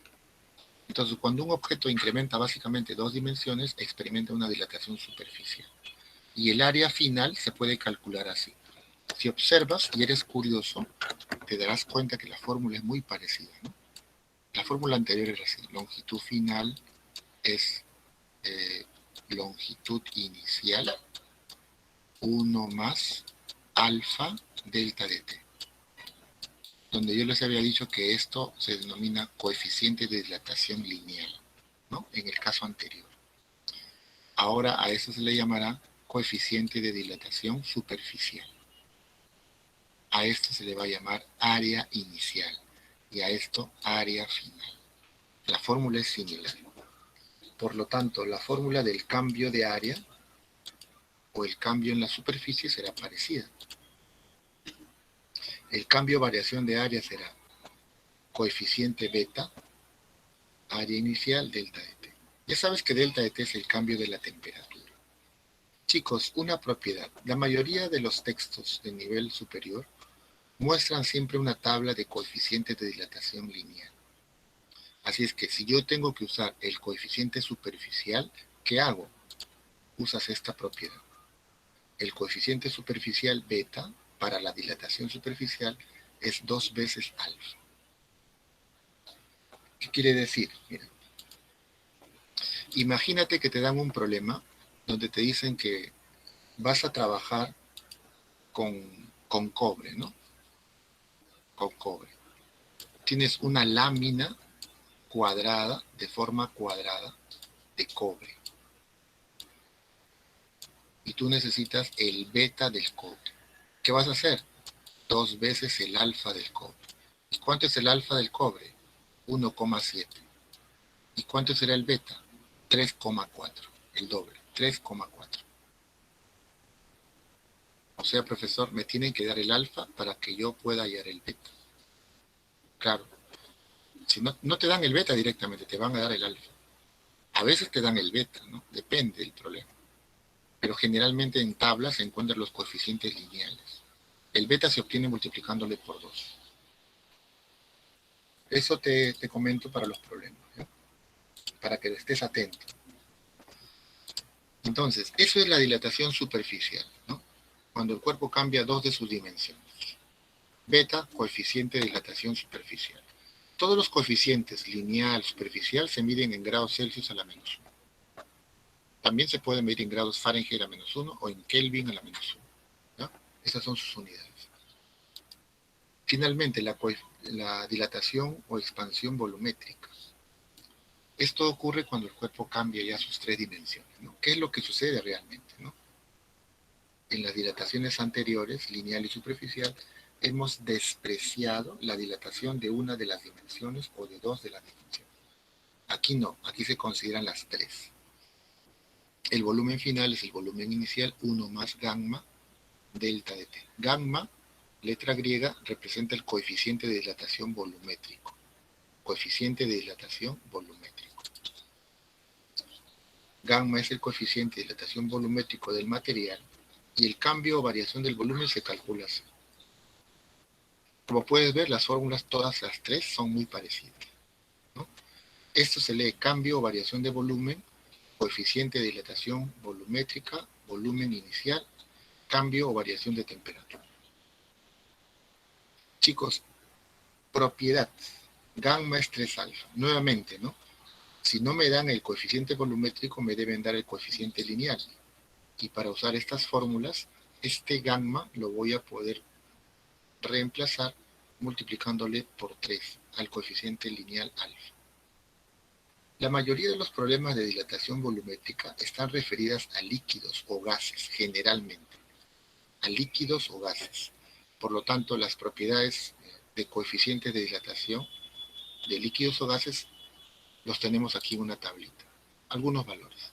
A: Entonces, cuando un objeto incrementa básicamente dos dimensiones, experimenta una dilatación superficial. Y el área final se puede calcular así. Si observas y eres curioso, te darás cuenta que la fórmula es muy parecida, ¿no? La fórmula anterior era así: longitud final es longitud inicial 1 más alfa delta de t, donde yo les había dicho que esto se denomina coeficiente de dilatación lineal, ¿no? En el caso anterior. Ahora a eso se le llamará coeficiente de dilatación superficial. A esto se le va a llamar área inicial y a esto área final. La fórmula es similar. Por lo tanto, la fórmula del cambio de área o el cambio en la superficie será parecida. El cambio o variación de área será coeficiente beta, área inicial, delta de t. Ya sabes que delta de t es el cambio de la temperatura. Chicos, una propiedad. La mayoría de los textos de nivel superior muestran siempre una tabla de coeficientes de dilatación lineal. Así es que si yo tengo que usar el coeficiente superficial, ¿qué hago? Usas esta propiedad. El coeficiente superficial beta para la dilatación superficial es 2 veces alfa. ¿Qué quiere decir? Mira, imagínate que te dan un problema donde te dicen que vas a trabajar con cobre, ¿no? Con cobre. Tienes una lámina cuadrada, de forma cuadrada, de cobre. Y tú necesitas el beta del cobre. ¿Qué vas a hacer? 2 veces el alfa del cobre. ¿Y cuánto es el alfa del cobre? 1,7. ¿Y cuánto será el beta? 3,4. El doble, 3,4. O sea, profesor, me tienen que dar el alfa para que yo pueda hallar el beta. Claro, si no te dan el beta directamente, te van a dar el alfa. A veces te dan el beta, ¿no? Depende del problema. Pero generalmente en tablas se encuentran los coeficientes lineales. El beta se obtiene multiplicándole por 2. Eso te comento para los problemas, ¿no? Para que estés atento. Entonces, eso es la dilatación superficial, ¿no? Cuando el cuerpo cambia dos de sus dimensiones. Beta, coeficiente de dilatación superficial. Todos los coeficientes lineal, superficial, se miden en grados Celsius a la -1. También se puede medir en grados Fahrenheit a -1 o en Kelvin a la -1. ¿No? Esas son sus unidades. Finalmente, la dilatación o expansión volumétrica. Esto ocurre cuando el cuerpo cambia ya sus tres dimensiones, ¿no? ¿Qué es lo que sucede realmente, ¿no? En las dilataciones anteriores, lineal y superficial, hemos despreciado la dilatación de una de las dimensiones o de dos de las dimensiones. Aquí no, aquí se consideran las tres. El volumen final es el volumen inicial, 1 más gamma delta de t. Gamma, letra griega, representa el coeficiente de dilatación volumétrico. Coeficiente de dilatación volumétrico. Gamma es el coeficiente de dilatación volumétrico del material y el cambio o variación del volumen se calcula así. Como puedes ver, las fórmulas, todas las tres, son muy parecidas, ¿no? Esto se lee cambio o variación de volumen, coeficiente de dilatación volumétrica, volumen inicial, cambio o variación de temperatura. Chicos, propiedad. Gamma es 3 alfa. Nuevamente, ¿no? Si no me dan el coeficiente volumétrico, me deben dar el coeficiente lineal. Y para usar estas fórmulas, este gamma lo voy a poder reemplazar multiplicándole por 3 al coeficiente lineal alfa. La mayoría de los problemas de dilatación volumétrica están referidas a líquidos o gases, generalmente. A líquidos o gases. Por lo tanto, las propiedades de coeficientes de dilatación de líquidos o gases los tenemos aquí en una tablita. Algunos valores.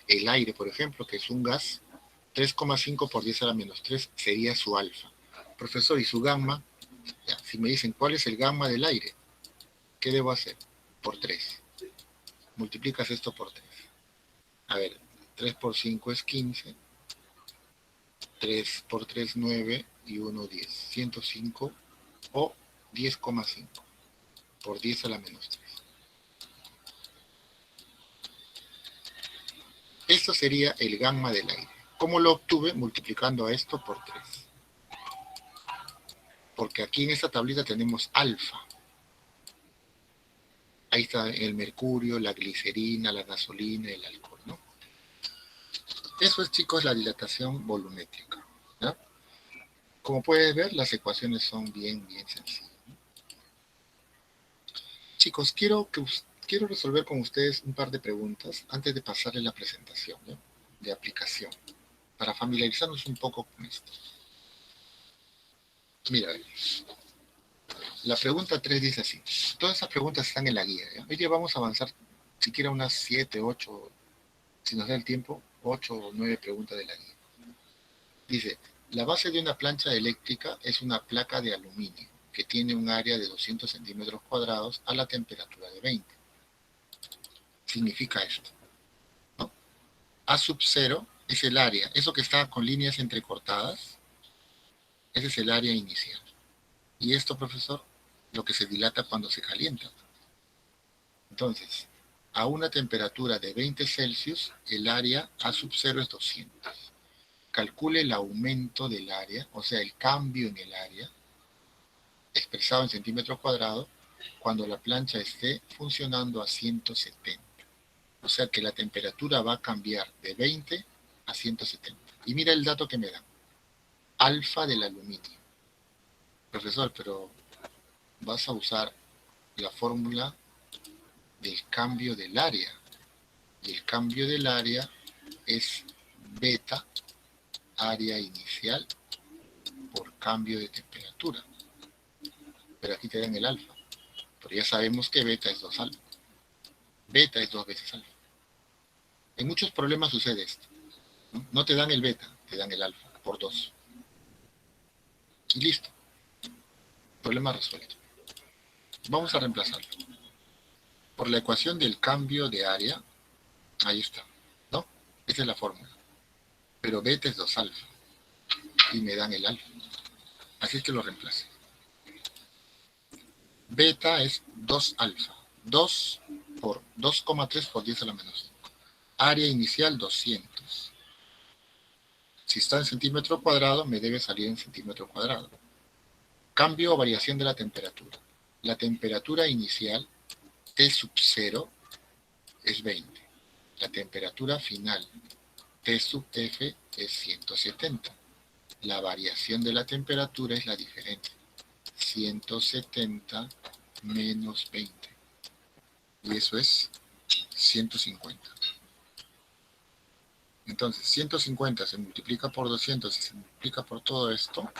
A: El aire, por ejemplo, que es un gas, 3,5 por 10 a la menos 3 sería su alfa. Profesor, ¿y su gamma? Ya, si me dicen, ¿cuál es el gamma del aire? ¿Qué debo hacer? Por 3. Multiplicas esto por 3. A ver, 3 por 5 es 15. 3 por 3, 9 y 1, 10. 105 o 10,5 por 10 a la menos 3. Esto sería el gamma del aire. ¿Cómo lo obtuve? Multiplicando a esto por 3. Porque aquí en esta tablita tenemos alfa. Ahí está el mercurio, la glicerina, la gasolina, el alcohol, ¿no? Eso es, chicos, la dilatación volumétrica, ¿ya? Como puedes ver, las ecuaciones son bien sencillas. Chicos, quiero resolver con ustedes un par de preguntas antes de pasarle la presentación, ¿no? De aplicación, para familiarizarnos un poco con esto. Mira, la pregunta 3 dice así. Todas esas preguntas están en la guía, ¿ya? Hoy día vamos a avanzar siquiera unas 7, 8, si nos da el tiempo, 8 o 9 preguntas de la guía. Dice, la base de una plancha eléctrica es una placa de aluminio que tiene un área de 200 centímetros cuadrados a la temperatura de 20. Significa esto, ¿no? A sub 0 es el área, eso que está con líneas entrecortadas, ese es el área inicial. Y esto, profesor, lo que se dilata cuando se calienta. Entonces, a una temperatura de 20 Celsius, el área A sub 0 es 200. Calcule el aumento del área, o sea, el cambio en el área, expresado en centímetros cuadrados, cuando la plancha esté funcionando a 170. O sea que la temperatura va a cambiar de 20 a 170. Y mira el dato que me dan. Alfa del aluminio. Profesor, pero vas a usar la fórmula del cambio del área. Y el cambio del área es beta, área inicial, por cambio de temperatura. Pero aquí te dan el alfa. Pero ya sabemos que beta es 2 alfa. Beta es 2 veces alfa. En muchos problemas sucede esto, ¿no? No te dan el beta, te dan el alfa por 2. Y listo. Problema resuelto. Vamos a reemplazarlo por la ecuación del cambio de área. Ahí está, ¿no? Esa es la fórmula. Pero beta es 2 alfa. Y me dan el alfa. Así es que lo reemplace. Beta es 2 alfa. 2 por 2,3 por 10 a la menos 5. Área inicial 200. Si está en centímetro cuadrado, me debe salir en centímetro cuadrado. Cambio o variación de la temperatura. La temperatura inicial, T sub 0, es 20. La temperatura final, T sub F, es 170. La variación de la temperatura es la diferencia. 170 menos 20. Y eso es 150. Entonces, 150 se multiplica por 200 y se multiplica por todo esto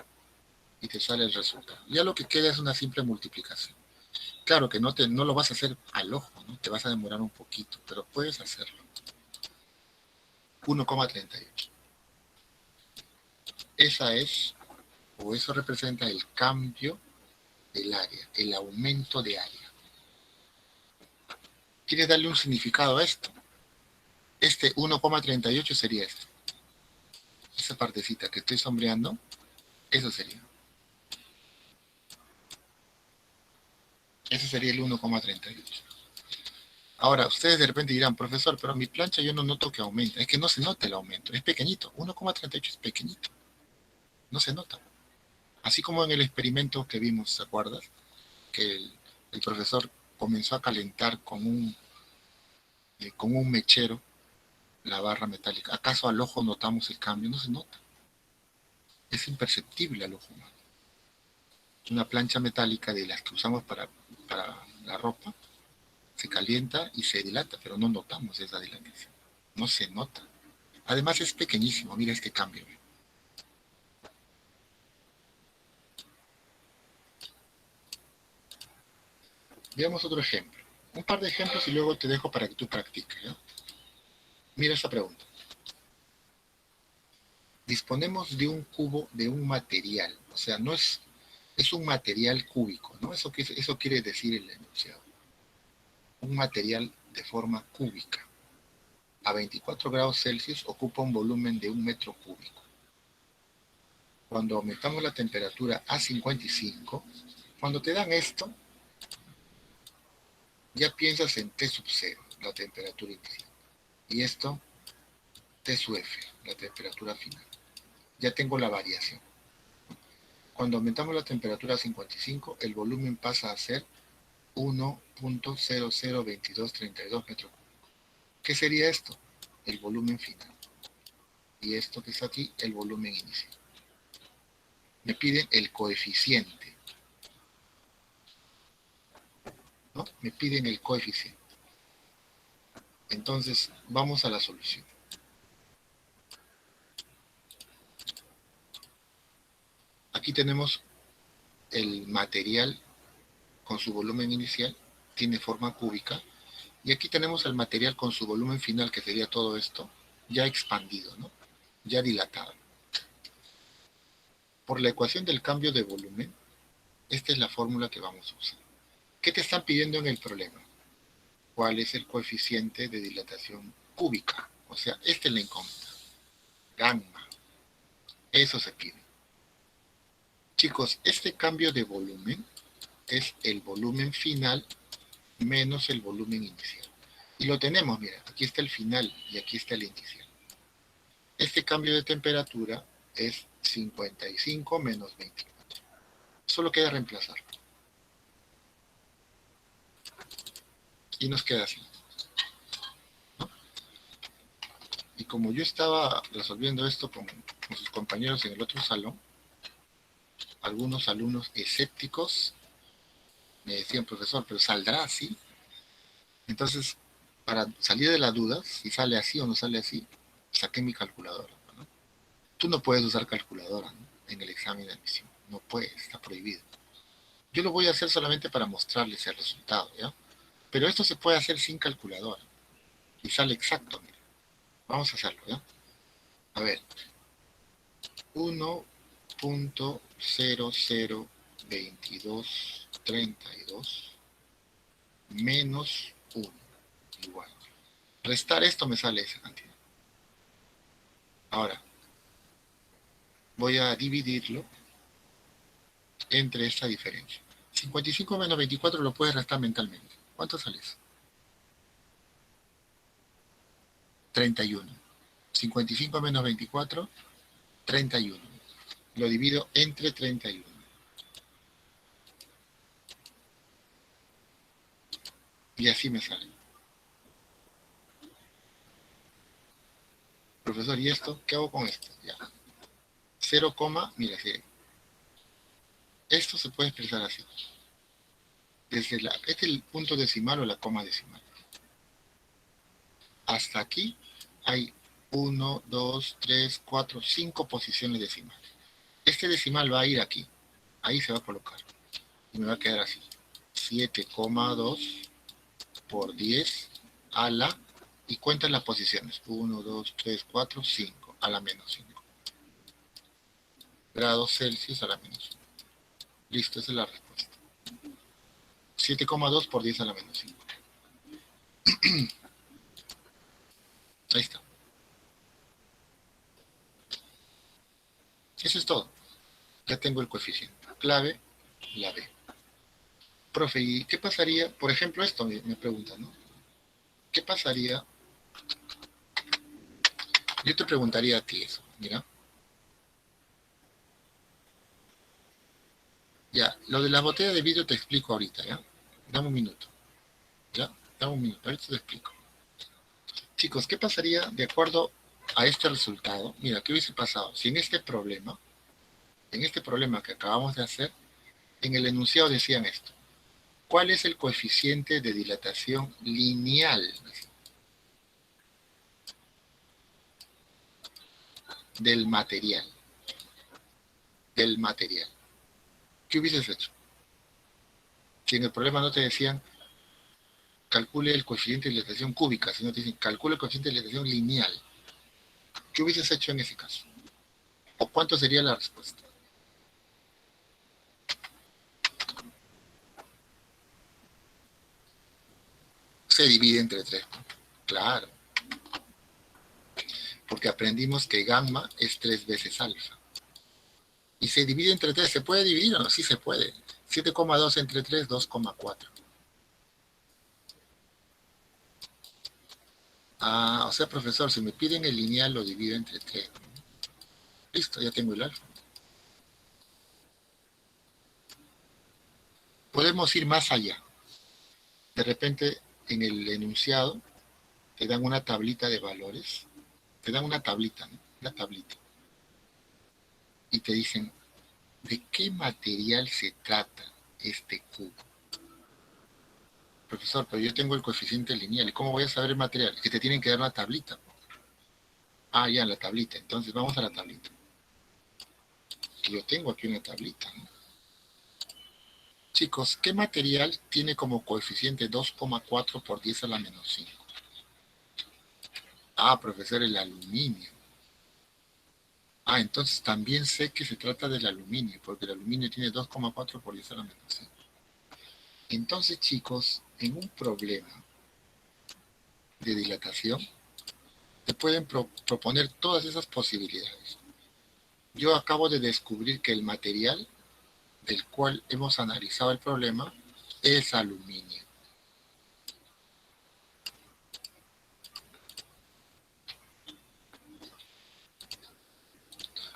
A: y te sale el resultado. Ya lo que queda es una simple multiplicación. Claro que no lo vas a hacer al ojo, ¿no? Te vas a demorar un poquito, pero puedes hacerlo. 1,38. Esa es, o eso representa el cambio del área, el aumento de área. ¿Quieres darle un significado a esto? Este 1,38 sería esto. Esa partecita que estoy sombreando, eso sería. Ese sería el 1,38. Ahora, ustedes de repente dirán, profesor, pero mi plancha yo no noto que aumenta. Es que no se nota el aumento, es pequeñito. 1,38 es pequeñito, no se nota. Así como en el experimento que vimos, ¿te acuerdas? Que el profesor comenzó a calentar con un mechero la barra metálica. ¿Acaso al ojo notamos el cambio? No se nota. Es imperceptible al ojo humano. Una plancha metálica de las que usamos para la ropa se calienta y se dilata, pero no notamos esa dilatación. No se nota. Además es pequeñísimo. Mira este cambio. Veamos otro ejemplo. Un par de ejemplos y luego te dejo para que tú practiques, ¿ya? Mira esta pregunta. Disponemos de un cubo de un material, o sea, no es, es un material cúbico, ¿no? Eso quiere decir el enunciado. Un material de forma cúbica. A 24 grados Celsius ocupa un volumen de 1 metro cúbico. Cuando aumentamos la temperatura a 55, cuando te dan esto, ya piensas en T sub 0, la temperatura inicial. Y esto, T sub F, la temperatura final. Ya tengo la variación. Cuando aumentamos la temperatura a 55, el volumen pasa a ser 1.002232 metros cúbicos. ¿Qué sería esto? El volumen final. Y esto que está aquí, el volumen inicial. Me piden el coeficiente, ¿no? Me piden el coeficiente. Entonces, vamos a la solución. Aquí tenemos el material con su volumen inicial, tiene forma cúbica, y aquí tenemos el material con su volumen final, que sería todo esto, ya expandido, ¿no? Ya dilatado. Por la ecuación del cambio de volumen, esta es la fórmula que vamos a usar. ¿Qué te están pidiendo en el problema? ¿Cuál es el coeficiente de dilatación cúbica? O sea, esta es la incógnita. Gamma. Eso se pide. Chicos, este cambio de volumen es el volumen final menos el volumen inicial. Y lo tenemos, mira, aquí está el final y aquí está el inicial. Este cambio de temperatura es 55 menos 24. Solo queda reemplazar. Y nos queda así. ¿No? Y como yo estaba resolviendo esto con sus compañeros en el otro salón, algunos alumnos escépticos me decían, profesor, pero ¿saldrá así? Entonces, para salir de la duda, si sale así o no sale así, saqué mi calculadora, ¿no? Tú no puedes usar calculadora, ¿no? En el examen de admisión. No puedes, está prohibido. Yo lo voy a hacer solamente para mostrarles el resultado, ¿ya? Pero esto se puede hacer sin calculadora. Y sale exacto, mira. Vamos a hacerlo, ¿ya? A ver. 1.002232 menos 1 igual. Restar esto me sale esa cantidad. Ahora, voy a dividirlo entre esta diferencia. 55 menos 24 lo puedes restar mentalmente. ¿Cuánto sale eso? 31. 55 menos 24, 31. Lo divido entre 31. Y así me sale. Profesor, ¿y esto? ¿Qué hago con esto? Ya. 0, mira, sí. Esto se puede expresar así. Este es el punto decimal o la coma decimal. Hasta aquí hay 1, 2, 3, 4, 5 posiciones decimales. Este decimal va a ir aquí. Ahí se va a colocar. Y me va a quedar así. 7,2 por 10 a la... Y cuentan las posiciones. 1, 2, 3, 4, 5 a la menos 5. Grados Celsius a la menos 1. Listo, esa es la respuesta. 7,2 por 10 a la menos 5. Ahí está. Eso es todo. Ya tengo el coeficiente. Clave, la B. Profe, ¿y qué pasaría? Por ejemplo, esto me preguntan, ¿no? ¿Qué pasaría? Yo te preguntaría a ti eso, mira. Ya, lo de la botella de vidrio te explico ahorita, ¿ya? Dame un minuto, ¿ya? Dame un minuto, ahorita te explico. Chicos, ¿qué pasaría de acuerdo a este resultado? Mira, ¿qué hubiese pasado? Si en este problema que acabamos de hacer, en el enunciado decían esto. ¿Cuál es el coeficiente de dilatación lineal del material? Del material. ¿Qué hubieses hecho? Si en el problema no te decían calcule el coeficiente de dilatación cúbica, sino te dicen calcule el coeficiente de dilatación lineal. ¿Qué hubieses hecho en ese caso? ¿O cuánto sería la respuesta? Se divide entre 3. Claro, porque aprendimos que gamma es 3 veces alfa. Y se divide entre 3. ¿Se puede dividir o no? Sí se puede. 7,2 entre 3, 2,4. Ah, o sea, profesor, si me piden el lineal, lo divido entre 3. Listo, ya tengo el alfa. Podemos ir más allá. De repente, en el enunciado, te dan una tablita de valores. Te dan una tablita, ¿no? Una tablita. Y te dicen, ¿de qué material se trata este cubo? Profesor, pero yo tengo el coeficiente lineal. ¿Y cómo voy a saber el material? Es que te tienen que dar una tablita. Ah, ya, la tablita. Entonces vamos a la tablita. Que yo tengo aquí una tablita, ¿no? Chicos, ¿qué material tiene como coeficiente 2,4 por 10 a la menos 5? Ah, profesor, el aluminio. Ah, entonces también sé que se trata del aluminio, porque el aluminio tiene 2,4 por 10 a la menos 5. Entonces, chicos, en un problema de dilatación, te pueden proponer todas esas posibilidades. Yo acabo de descubrir que el material del cual hemos analizado el problema es aluminio.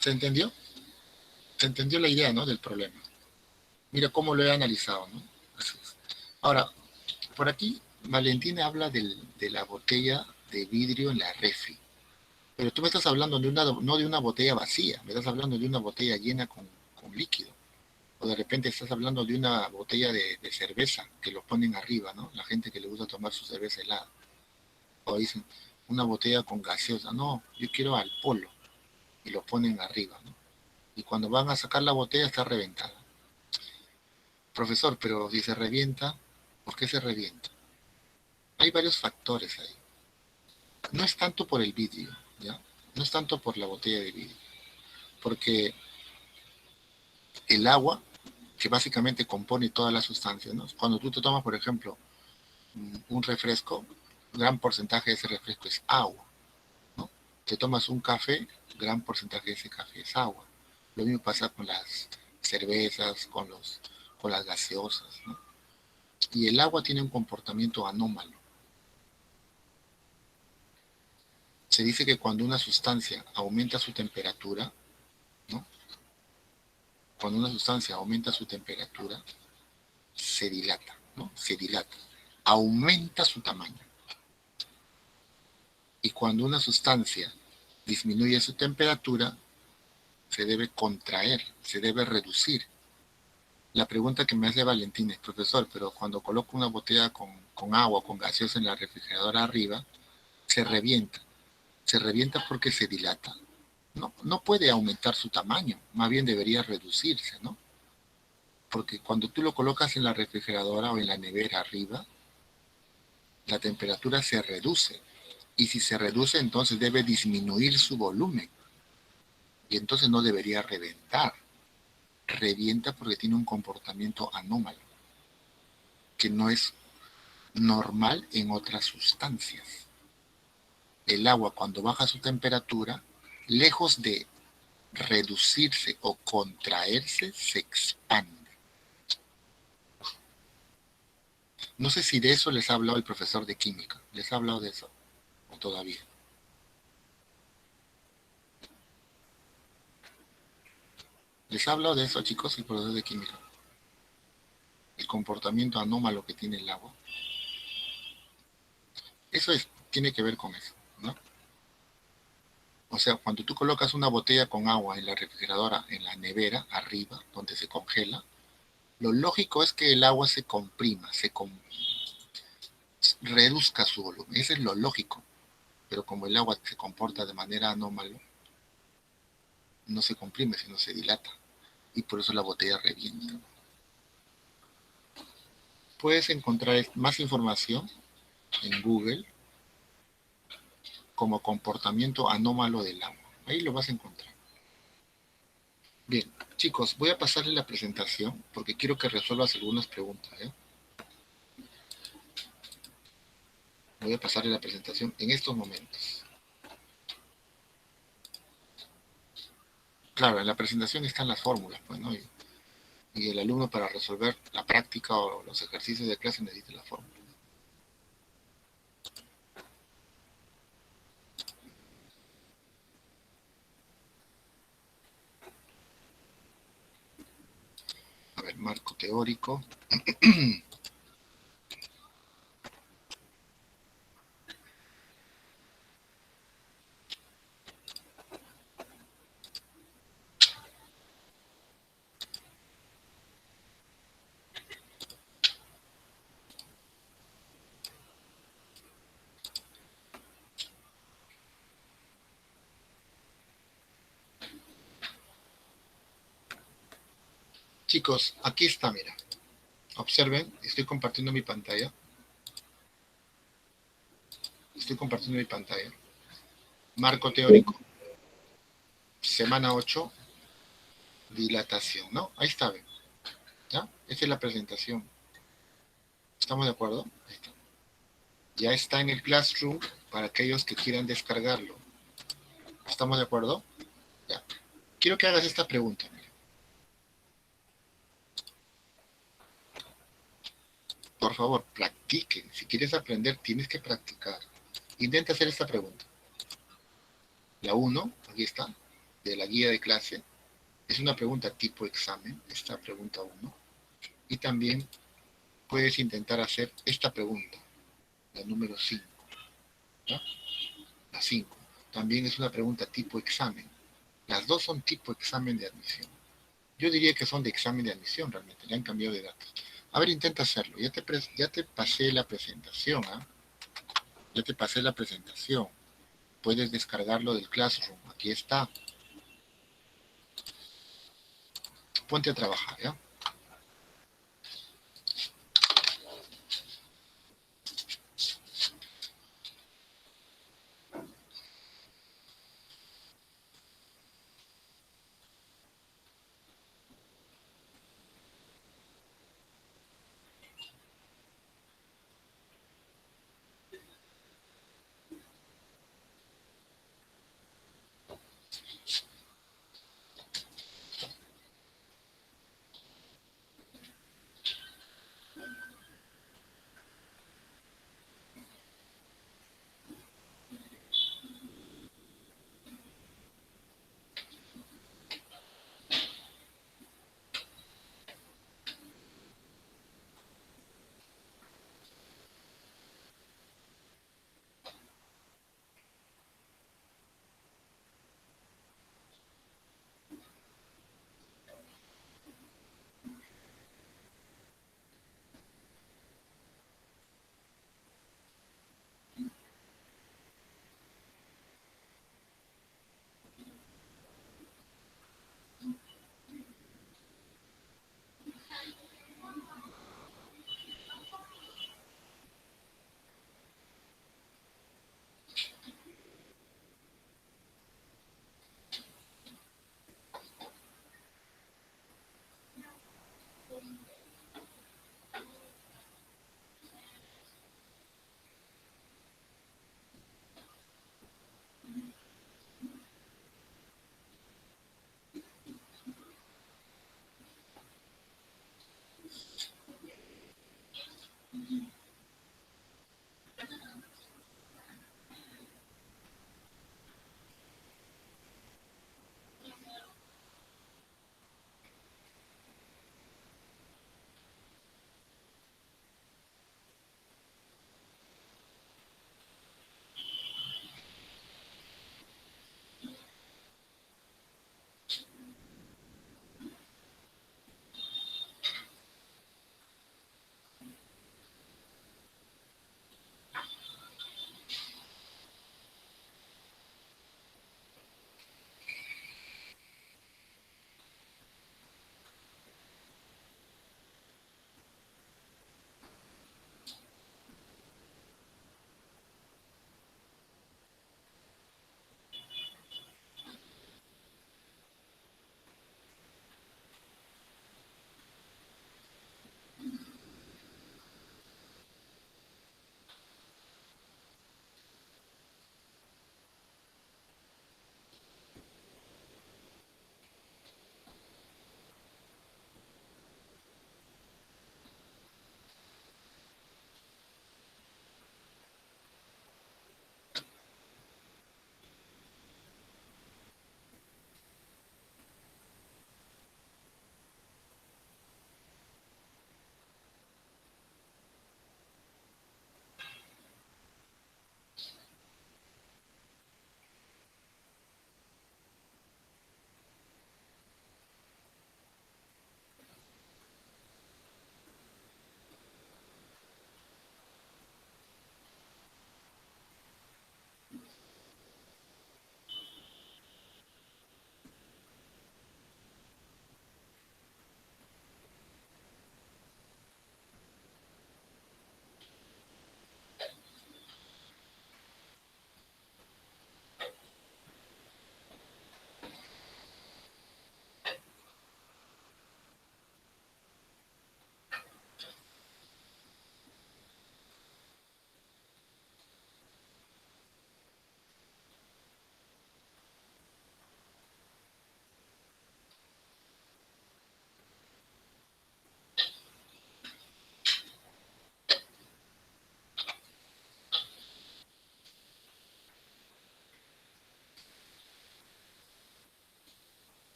A: ¿Se entendió? Se entendió la idea, ¿no? Del problema. Mira cómo lo he analizado, ¿no? Así es. Ahora, por aquí, Valentina habla de la botella de vidrio en la refri. Pero tú me estás hablando de no de una botella vacía, me estás hablando de una botella llena con líquido. O de repente estás hablando de una botella de cerveza que lo ponen arriba, ¿no? La gente que le gusta tomar su cerveza helada. O dicen, una botella con gaseosa. No, yo quiero al polo. Y lo ponen arriba, ¿no? Y cuando van a sacar la botella está reventada. Profesor, pero si se revienta, ¿por qué se revienta? Hay varios factores ahí. No es tanto por el vidrio, ¿ya? No es tanto por la botella de vidrio. Porque el agua, que básicamente compone todas las sustancias, ¿no? Cuando tú te tomas, por ejemplo, un refresco, un gran porcentaje de ese refresco es agua, ¿no? Te tomas un café, gran porcentaje de ese café es agua. Lo mismo pasa con las cervezas, con las gaseosas, ¿no? Y el agua tiene un comportamiento anómalo. Se dice que cuando una sustancia aumenta su temperatura, ¿no? Cuando una sustancia aumenta su temperatura, se dilata, ¿no? Se dilata, aumenta su tamaño. Y cuando una sustancia disminuye su temperatura, se debe contraer, se debe reducir. La pregunta que me hace Valentín es, profesor, pero cuando coloco una botella con agua, con gaseosa en la refrigeradora arriba, se revienta. Se revienta porque se dilata. No, no puede aumentar su tamaño, más bien debería reducirse, ¿no? Porque cuando tú lo colocas en la refrigeradora o en la nevera arriba, la temperatura se reduce. Y si se reduce, entonces debe disminuir su volumen. Y entonces no debería reventar. Revienta porque tiene un comportamiento anómalo, que no es normal en otras sustancias. El agua, cuando baja su temperatura, lejos de reducirse o contraerse, se expande. No sé si de eso les ha hablado el profesor de química. ¿Les ha hablado de eso? ¿O todavía? ¿Les ha hablado de eso, chicos, el profesor de química? El comportamiento anómalo que tiene el agua. Eso tiene que ver con eso, ¿no? O sea, cuando tú colocas una botella con agua en la refrigeradora, en la nevera, arriba, donde se congela, lo lógico es que el agua se comprima, reduzca su volumen. Eso es lo lógico. Pero como el agua se comporta de manera anómala, no se comprime, sino se dilata. Y por eso la botella revienta. Puedes encontrar más información en Google como comportamiento anómalo del agua. Ahí lo vas a encontrar. Bien, chicos, voy a pasarle la presentación porque quiero que resuelvas algunas preguntas. Voy a pasarle la presentación en estos momentos. Claro, en la presentación están las fórmulas, pues, ¿no? Y el alumno para resolver la práctica o los ejercicios de clase necesita la fórmula. A ver, marco teórico. Chicos, aquí está, mira. Observen, estoy compartiendo mi pantalla. Estoy compartiendo mi pantalla. Marco teórico. Semana 8, dilatación, ¿no? Ahí está, ¿ven? ¿Ya? Esta es la presentación. ¿Estamos de acuerdo? Ahí está. Ya está en el Classroom para aquellos que quieran descargarlo. ¿Estamos de acuerdo? Ya. Quiero que hagas esta pregunta. Mira. Por favor, practiquen. Si quieres aprender, tienes que practicar. Intenta hacer esta pregunta. La 1, aquí está, de la guía de clase. Es una pregunta tipo examen, esta pregunta 1. Y también puedes intentar hacer esta pregunta, la número 5. ¿Ya? La 5. También es una pregunta tipo examen. Las dos son tipo examen de admisión. Yo diría que son de examen de admisión realmente, le han cambiado de datos. A ver, intenta hacerlo. Ya te pasé la presentación, ¿ah? Ya te pasé la presentación. Puedes descargarlo del Classroom. Aquí está. Ponte a trabajar, ¿ya?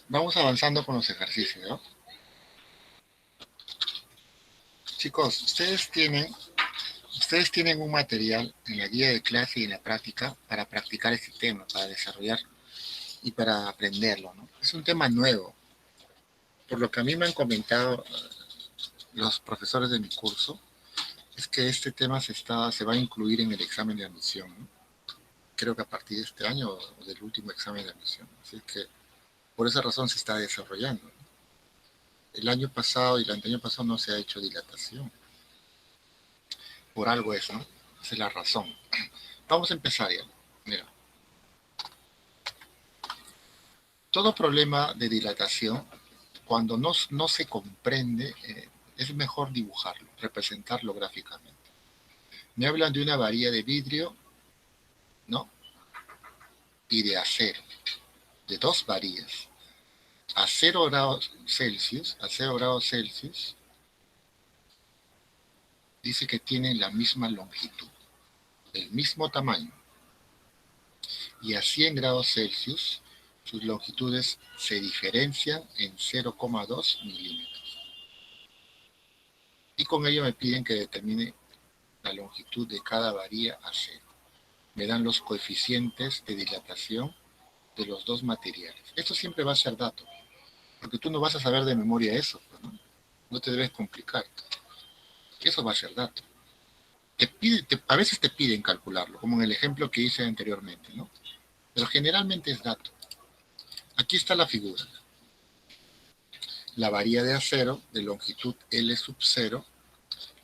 A: vamos avanzando con los ejercicios, ¿no? Chicos, ustedes tienen un material en la guía de clase y en la práctica para practicar este tema, para desarrollar y para aprenderlo, ¿no? Es un tema nuevo. Por lo que a mí me han comentado los profesores de mi curso, es que este tema se va a incluir en el examen de admisión, ¿no? Creo que a partir de este año o del último examen de admisión. Así que por esa razón se está desarrollando, ¿no? El año pasado y el año pasado no se ha hecho dilatación. Por algo es, ¿no? Esa es la razón. Vamos a empezar ya. Mira, todo problema de dilatación, cuando no se comprende, es mejor dibujarlo, representarlo gráficamente. Me hablan de una varilla de vidrio, ¿no? Y de acero, de dos varillas. A 0 grados Celsius, dice que tienen la misma longitud, el mismo tamaño. Y a 100 grados Celsius, sus longitudes se diferencian en 0,2 milímetros. Y con ello me piden que determine la longitud de cada varilla a cero. Me dan los coeficientes de dilatación de los dos materiales. Esto siempre va a ser dato, porque tú no vas a saber de memoria eso, ¿no? No te debes complicar. Eso va a ser dato. A veces te piden calcularlo, como en el ejemplo que hice anteriormente, ¿no? Pero generalmente es dato. Aquí está la figura. La varilla de acero de longitud L sub 0,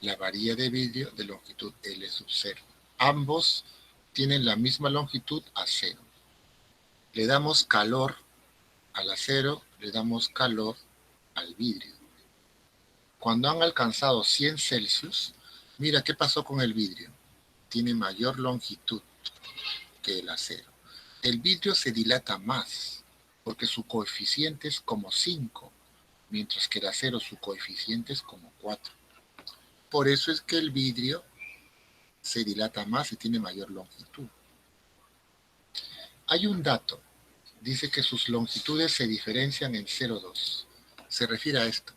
A: la varilla de vidrio de longitud L sub 0. Ambos tienen la misma longitud a 0. Le damos calor al acero, le damos calor al vidrio. Cuando han alcanzado 100 Celsius, mira qué pasó con el vidrio. Tiene mayor longitud que el acero. El vidrio se dilata más porque su coeficiente es como 5, mientras que el acero su coeficiente es como 4. Por eso es que el vidrio se dilata más y tiene mayor longitud. Hay un dato, dice que sus longitudes se diferencian en 0,2. Se refiere a esto.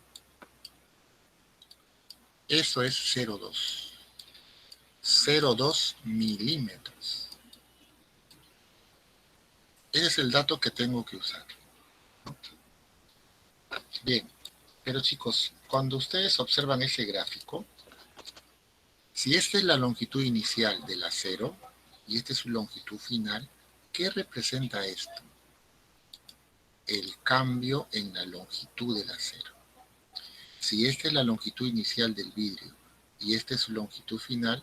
A: Eso es 0,2. 0,2 milímetros. Ese es el dato que tengo que usar. Bien, pero chicos, cuando ustedes observan ese gráfico, si esta es la longitud inicial del acero y esta es su longitud final, ¿qué representa esto? El cambio en la longitud del acero. Si esta es la longitud inicial del vidrio y esta es su longitud final,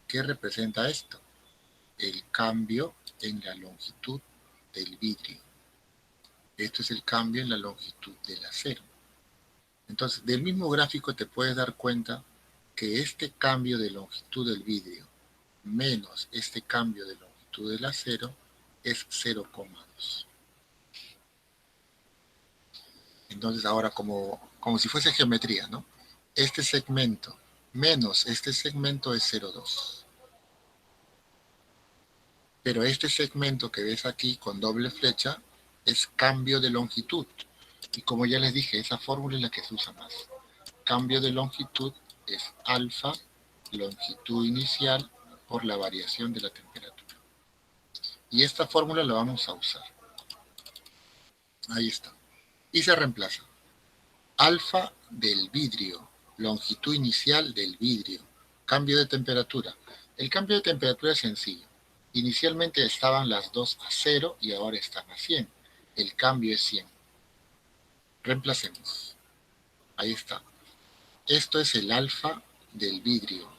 A: ¿qué representa esto? El cambio en la longitud del vidrio. Esto es el cambio en la longitud del acero. Entonces, del mismo gráfico te puedes dar cuenta que este cambio de longitud del vidrio menos este cambio de longitud del acero es 0,2. Entonces, ahora como si fuese geometría, ¿no? Este segmento menos este segmento es 0,2. Pero este segmento que ves aquí con doble flecha es cambio de longitud. Y como ya les dije, esa fórmula es la que se usa más. Cambio de longitud es alfa, longitud inicial, por la variación de la temperatura. Y esta fórmula la vamos a usar. Ahí está. Y se reemplaza. Alfa del vidrio, longitud inicial del vidrio, cambio de temperatura. El cambio de temperatura es sencillo. Inicialmente estaban las dos a 0 y ahora están a 100. El cambio es 100. Reemplacemos. Ahí está. Esto es el alfa del vidrio,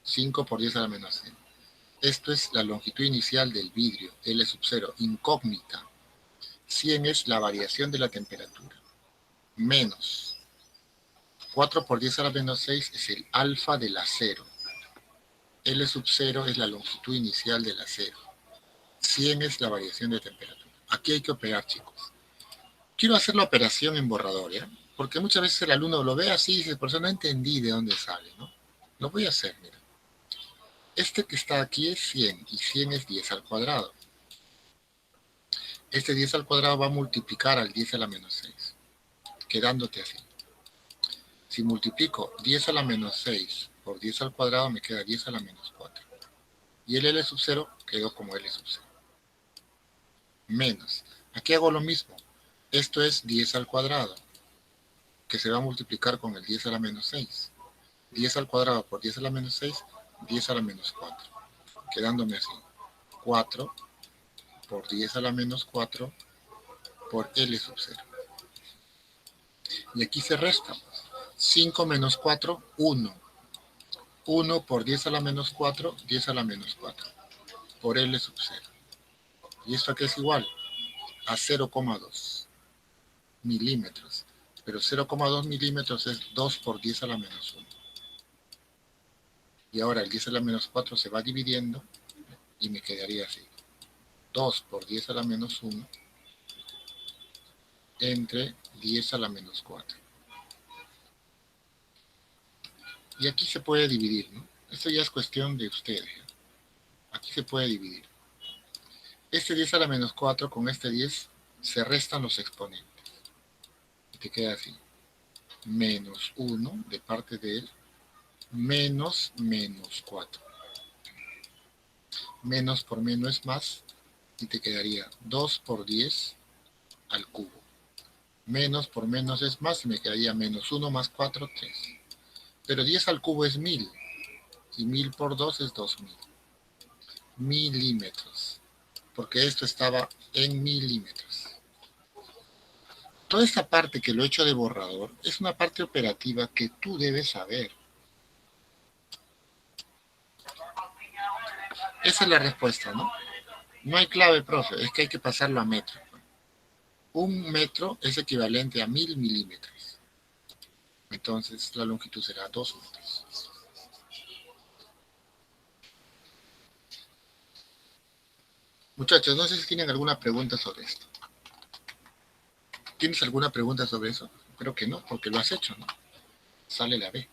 A: 5 por 10 a la menos 100. Esto es la longitud inicial del vidrio, L sub 0, incógnita. 100 es la variación de la temperatura. Menos 4 por 10 a la menos 6 es el alfa del acero. L sub 0 es la longitud inicial del acero. 100 es la variación de temperatura. Aquí hay que operar, chicos. Quiero hacer la operación en borrador, ¿ya? Porque muchas veces el alumno lo ve así y dice, por eso no entendí de dónde sale, ¿no? Lo voy a hacer, mira. Este que está aquí es 100 y 100 es 10 al cuadrado. Este 10 al cuadrado va a multiplicar al 10 a la menos 6, quedándote así. Si multiplico 10 a la menos 6 por 10 al cuadrado, me queda 10 a la menos 4. Y el L sub 0 quedó como L sub 0. Menos. Aquí hago lo mismo. Esto es 10 al cuadrado, que se va a multiplicar con el 10 a la menos 6. 10 al cuadrado por 10 a la menos 6, 10 a la menos 4. Quedándome así. 4 por 10 a la menos 4 por L sub 0. Y aquí se resta. 5 menos 4, 1. 1 por 10 a la menos 4, 10 a la menos 4. Por L sub 0. ¿Y esto aquí es igual? A 0,2 milímetros. Pero 0,2 milímetros es 2 por 10 a la menos 1. Y ahora el 10 a la menos 4 se va dividiendo y me quedaría así. 2 por 10 a la menos 1 entre 10 a la menos 4. Y aquí se puede dividir, ¿no? Esto ya es cuestión de ustedes. Aquí se puede dividir. Este 10 a la menos 4 con este 10 se restan los exponentes. Y te queda así. Menos 1 de parte de él, menos 4. Menos por menos es más, y te quedaría 2 por 10 al cubo. Menos por menos es más, y me quedaría menos 1 más 4, 3. Pero 10 al cubo es 1000, y 1000 por 2 es 2000. Milímetros, porque esto estaba en milímetros. Toda esta parte que lo he hecho de borrador es una parte operativa que tú debes saber. Esa es la respuesta, ¿no? No hay clave, profe, es que hay que pasarlo a metro. Un metro es equivalente a 1000 milímetros. Entonces la longitud será 2 metros. Muchachos, no sé si tienen alguna pregunta sobre esto. ¿Tienes alguna pregunta sobre eso? Creo que no, porque lo has hecho, ¿no? Sale la B.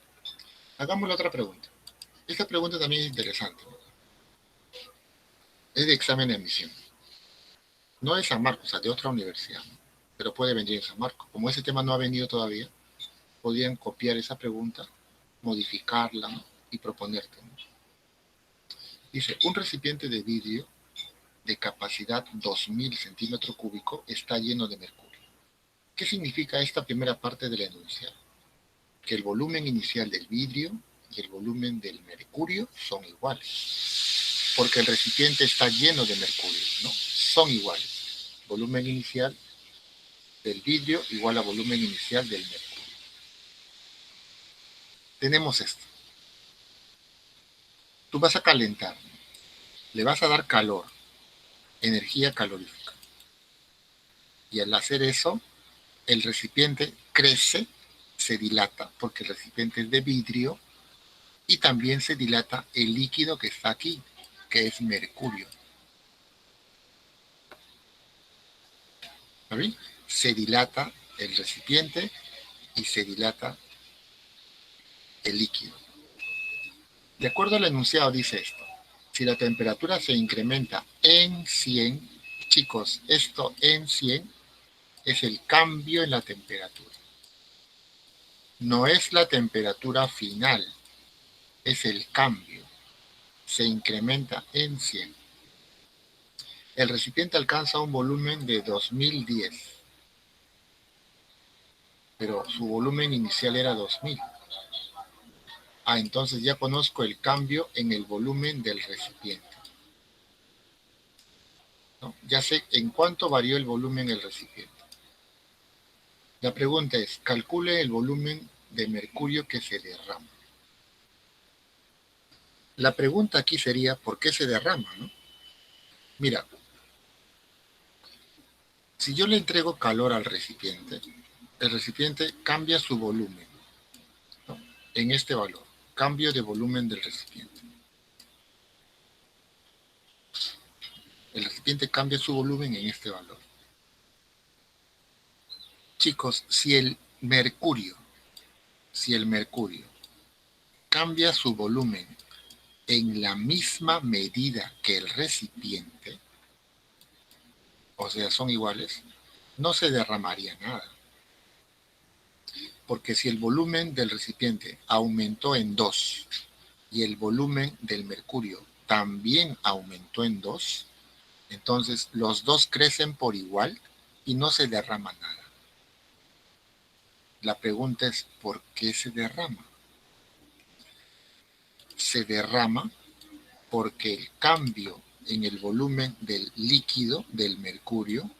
A: Hagamos la otra pregunta. Esta pregunta también es interesante, ¿no? Es de examen de admisión. No de San Marcos, o sea, de otra universidad, ¿no? Pero puede venir en San Marcos. Como ese tema no ha venido todavía, podrían copiar esa pregunta, modificarla, ¿no? Y proponerte, ¿no? Dice, un recipiente de vidrio de capacidad 2000 centímetros cúbicos está lleno de mercurio. ¿Qué significa esta primera parte del enunciado? Que el volumen inicial del vidrio y el volumen del mercurio son iguales, porque el recipiente está lleno de mercurio, ¿no? Son iguales. Volumen inicial del vidrio igual a volumen inicial del mercurio. Tenemos esto. Tú vas a calentar, le vas a dar calor, energía calorífica. Y al hacer eso, el recipiente crece, se dilata, porque el recipiente es de vidrio, y también se dilata el líquido que está aquí, que es mercurio. ¿Vale? Se dilata el recipiente y se dilata el líquido. De acuerdo al enunciado dice esto. Si la temperatura se incrementa en 100, chicos, esto en 100 es el cambio en la temperatura. No es la temperatura final, es el cambio. Se incrementa en 100. El recipiente alcanza un volumen de 2010, pero su volumen inicial era 2000. Entonces ya conozco el cambio en el volumen del recipiente, ¿no? Ya sé en cuánto varió el volumen del recipiente. La pregunta es, calcule el volumen de mercurio que se derrama. La pregunta aquí sería, ¿por qué se derrama, no? Mira, si yo le entrego calor al recipiente, el recipiente cambia su volumen, ¿no? En este valor, cambio de volumen del recipiente. El recipiente cambia su volumen en este valor. Chicos, si el mercurio cambia su volumen en la misma medida que el recipiente, o sea, son iguales, no se derramaría nada. Porque si el volumen del recipiente aumentó en 2 y el volumen del mercurio también aumentó en 2, entonces los dos crecen por igual y no se derrama nada. La pregunta es, ¿por qué se derrama? Se derrama porque el cambio en el volumen del líquido, del mercurio,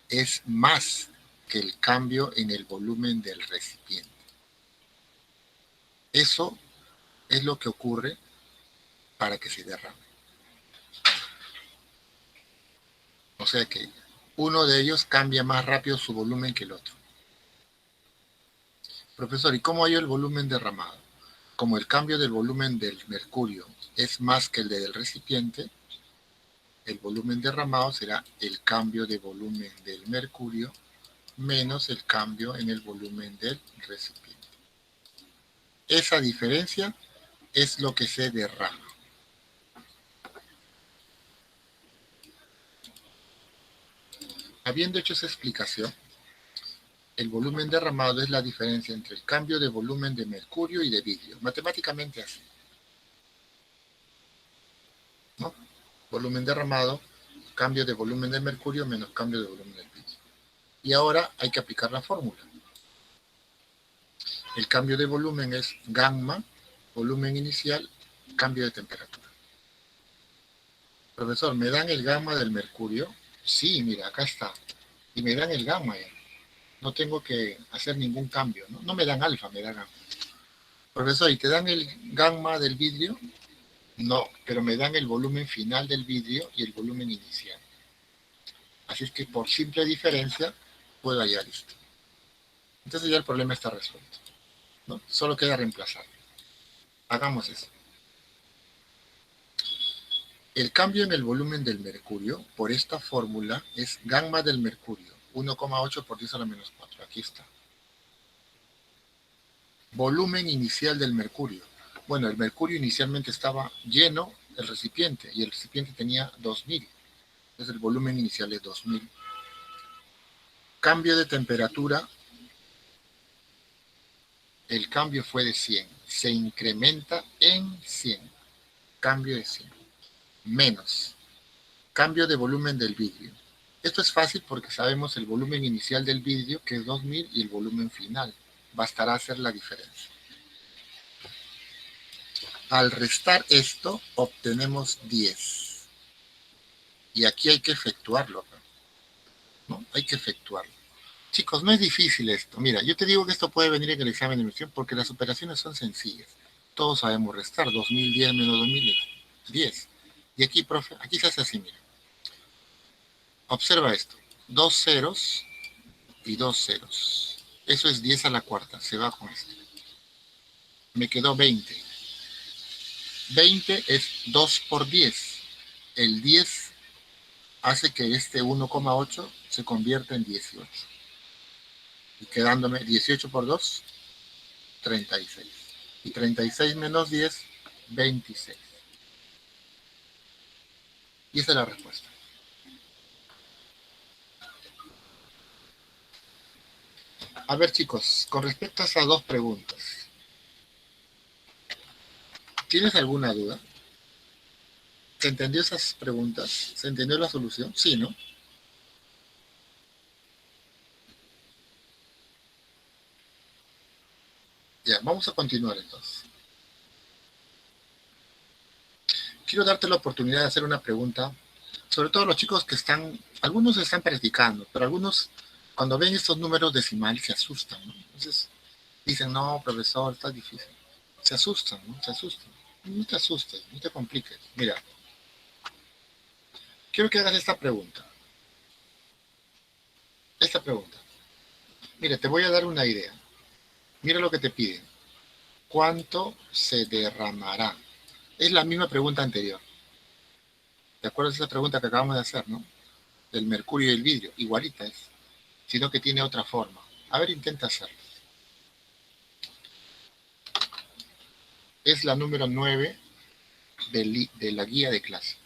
A: es más que el cambio en el volumen del recipiente. Eso es lo que ocurre para que se derrame. O sea que uno de ellos cambia más rápido su volumen que el otro. Profesor, ¿y cómo hay el volumen derramado? Como el cambio del volumen del mercurio es más que el del recipiente, el volumen derramado será el cambio de volumen del mercurio menos el cambio en el volumen del recipiente. Esa diferencia es lo que se derrama. Habiendo hecho esa explicación, el volumen derramado es la diferencia entre el cambio de volumen de mercurio y de vidrio. Matemáticamente así, ¿no? Volumen derramado, cambio de volumen de mercurio menos cambio de volumen del vidrio. Y ahora hay que aplicar la fórmula. El cambio de volumen es gamma, volumen inicial, cambio de temperatura. Profesor, ¿me dan el gamma del mercurio? Sí, mira, acá está. Y me dan el gamma ya. No tengo que hacer ningún cambio, ¿no? No me dan alfa, me dan gamma. Profesor, ¿y te dan el gamma del vidrio? No, pero me dan el volumen final del vidrio y el volumen inicial. Así es que por simple diferencia puedo hallar esto. Entonces ya el problema está resuelto, ¿no? Solo queda reemplazar. Hagamos eso. El cambio en el volumen del mercurio por esta fórmula es gamma del mercurio, 1,8 por 10 a la menos 4. Aquí está. Volumen inicial del mercurio. Bueno, el mercurio inicialmente estaba lleno, el recipiente, y el recipiente tenía 2000. Entonces el volumen inicial es 2000. Cambio de temperatura, el cambio fue de 100. Se incrementa en 100. Cambio de 100. Menos. Cambio de volumen del vidrio. Esto es fácil porque sabemos el volumen inicial del vidrio, que es 2000, y el volumen final. Bastará hacer la diferencia. Al restar esto, obtenemos 10. Y aquí hay que efectuarlo, ¿no? Hay que efectuarlo. Chicos, no es difícil esto. Mira, yo te digo que esto puede venir en el examen de admisión porque las operaciones son sencillas. Todos sabemos restar. 2010 menos 2000 es 10. Y aquí, profe, aquí se hace así, mira. Observa esto. 2 ceros y 2 ceros. Eso es 10 a la cuarta. Se va con esto. Me quedó 20. 20 es 2 por 10. El 10 hace que este 1,8 se convierta en 18. Y quedándome 18 por 2, 36. Y 36 menos 10, 26. Y esa es la respuesta. A ver, chicos, con respecto a esas dos preguntas, ¿tienes alguna duda? ¿Se entendió esas preguntas? ¿Se entendió la solución? Sí, ¿no? Ya, vamos a continuar entonces. Quiero darte la oportunidad de hacer una pregunta, sobre todo los chicos que están, algunos están practicando, pero algunos cuando ven estos números decimales se asustan, ¿no? Entonces dicen, no, profesor, está difícil. Se asustan, ¿no? Se asustan. No te asustes, no te compliques. Mira, quiero que hagas esta pregunta. Esta pregunta. Mira, te voy a dar una idea. Mira lo que te piden. ¿Cuánto se derramará? Es la misma pregunta anterior. ¿Te acuerdas de esa pregunta que acabamos de hacer, no? Del mercurio y el vidrio. Igualita es, sino que tiene otra forma. A ver, intenta hacerlo. Es la número 9 de la guía de clase.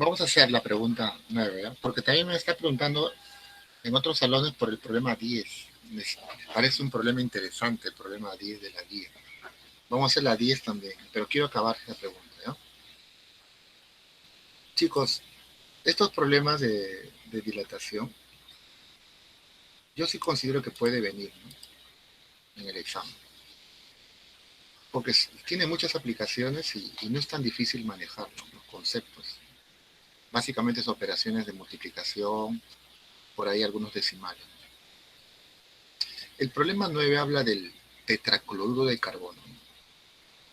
A: vamos a hacer la pregunta 9, ¿eh? Porque también me está preguntando en otros salones por el problema 10. Me parece un problema interesante el problema 10 de la guía. Vamos a hacer la 10 también, pero quiero acabar esta pregunta, ¿ya? Chicos, estos problemas de dilatación, yo sí considero que puede venir, ¿no?, en el examen. Porque tiene muchas aplicaciones y no es tan difícil manejar, ¿no?, los conceptos. Básicamente es operaciones de multiplicación, por ahí algunos decimales. El problema 9 habla del tetracloruro de carbono.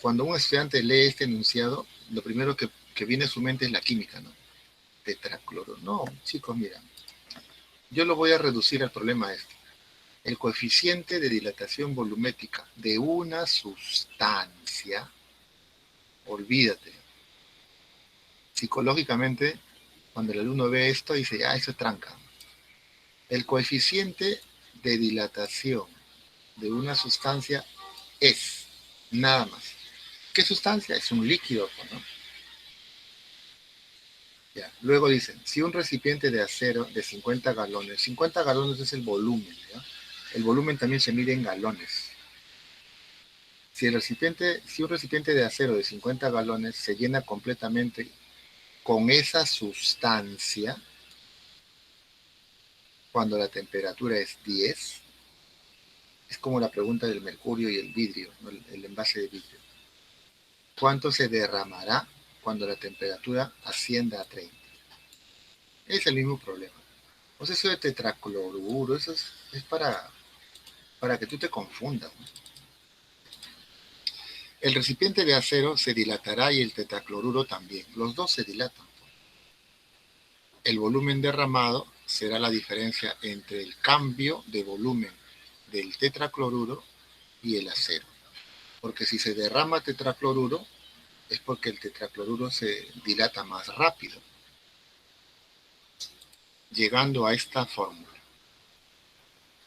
A: Cuando un estudiante lee este enunciado, lo primero que viene a su mente es la química, ¿no? Tetracloruro. No, chicos, mira, yo lo voy a reducir al problema este. El coeficiente de dilatación volumétrica de una sustancia, olvídate. Psicológicamente, cuando el alumno ve esto, dice, ah, eso es tranca. El coeficiente de dilatación de una sustancia es, nada más. ¿Qué sustancia? Es un líquido, ¿no? Ya. Luego dicen, si un recipiente de acero de 50 galones es el volumen, ¿ya? El volumen también se mide en galones. Si un recipiente de acero de 50 galones se llena completamente con esa sustancia, cuando la temperatura es 10, es como la pregunta del mercurio y el vidrio, ¿no?, el envase de vidrio. ¿Cuánto se derramará cuando la temperatura ascienda a 30? Es el mismo problema. O sea, eso de tetracloruro, eso es para que tú te confundas, ¿no? El recipiente de acero se dilatará y el tetracloruro también. Los dos se dilatan. El volumen derramado será la diferencia entre el cambio de volumen del tetracloruro y el acero. Porque si se derrama tetracloruro, es porque el tetracloruro se dilata más rápido, llegando a esta fórmula.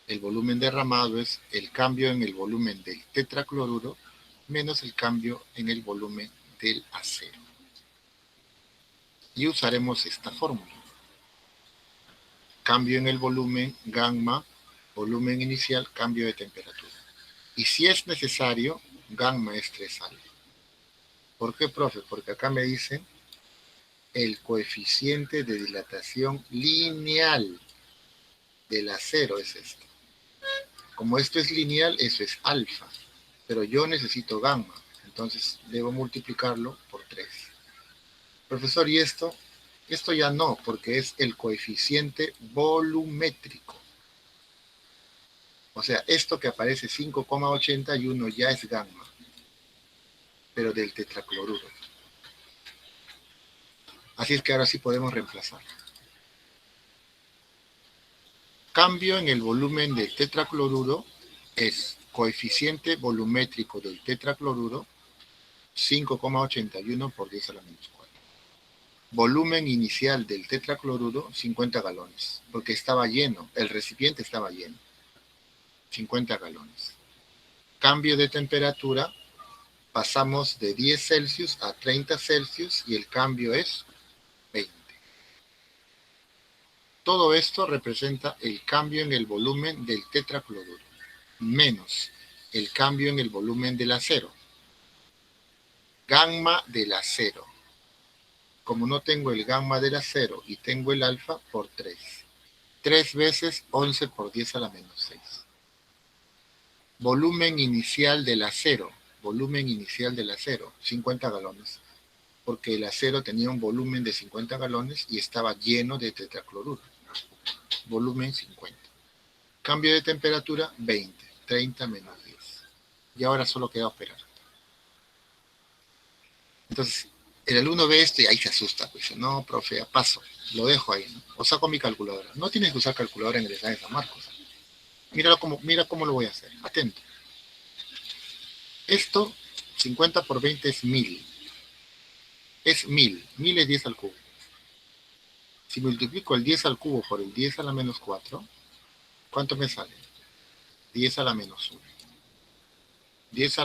A: El volumen derramado es el cambio en el volumen del tetracloruro menos el cambio en el volumen del acero. Y usaremos esta fórmula. Cambio en el volumen, gamma, volumen inicial, cambio de temperatura. Y si es necesario, gamma es 3 alfa. ¿Por qué, profe? Porque acá me dicen el coeficiente de dilatación lineal del acero es esto. Como esto es lineal, eso es alfa. Pero yo necesito gamma. Entonces debo multiplicarlo por 3. Profesor, ¿y esto? Esto ya no, porque es el coeficiente volumétrico. O sea, esto que aparece 5,81 ya es gamma, pero del tetracloruro. Así es que ahora sí podemos reemplazar. Cambio en el volumen del tetracloruro es coeficiente volumétrico del tetracloruro 5,81 por 10 a la menos 4. Volumen inicial del tetracloruro 50 galones, porque estaba lleno, el recipiente estaba lleno. 50 galones. Cambio de temperatura, pasamos de 10 Celsius a 30 Celsius y el cambio es 20. Todo esto representa el cambio en el volumen del tetracloruro, menos el cambio en el volumen del acero. Gamma del acero. Como no tengo el gamma del acero y tengo el alfa, por 3. 3 veces 11 por 10 a la menos 6. Volumen inicial del acero. Volumen inicial del acero, 50 galones. Porque el acero tenía un volumen de 50 galones y estaba lleno de tetracloruro. Volumen 50. Cambio de temperatura, 20. 30 menos 10. Y ahora solo queda operar. Entonces, el alumno ve esto y ahí se asusta. Pues dice, no, profe, paso. Lo dejo ahí, ¿no? O saco mi calculadora. No tienes que usar calculadora en el examen de San Marcos. Mira cómo lo voy a hacer. Atento. Esto, 50 por 20 es 1000. Es 1000. 1000 es 10 al cubo. Si multiplico el 10 al cubo por el 10 a la menos 4, ¿cuánto me sale? 10 a la menos 1. 10